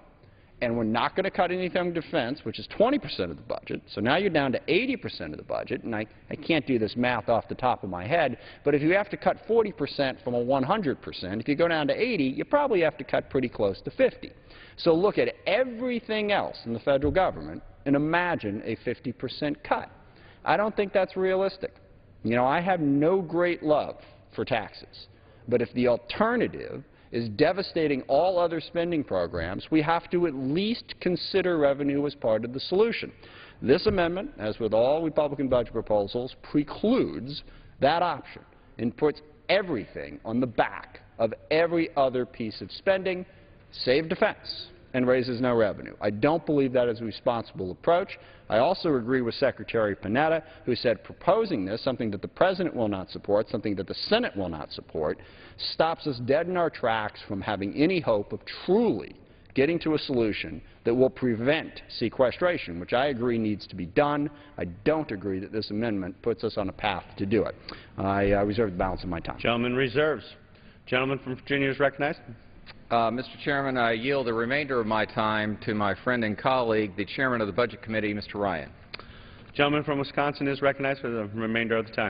and we're not going to cut anything in defense, which is 20% of the budget, so now you're down to 80% of the budget, and I can't do this math off the top of my head, but if you have to cut 40% from a 100%, if you go down to 80, you probably have to cut pretty close to 50. So look at everything else in the federal government and imagine a 50% cut. I don't think that's realistic. You know, I have no great love for taxes, but if the alternative is devastating all other spending programs, we have to at least consider revenue as part of the solution. This amendment, as with all Republican budget proposals, precludes that option and puts everything on the back of every other piece of spending, save defense, and raises no revenue. I don't believe that is a responsible approach. I also agree with Secretary Panetta, who said proposing this, something that the President will not support, something that the Senate will not support, stops us dead in our tracks from having any hope of truly getting to a solution that will prevent sequestration, which I agree needs to be done. I don't agree that this amendment puts us on a path to do it. I reserve the balance of my time. Gentleman reserves. Gentleman from Virginia is recognized. Mr. Chairman, I yield the remainder of my time to my friend and colleague, the Chairman of the Budget Committee, Mr. Ryan. Gentleman from Wisconsin is recognized for the remainder of the time.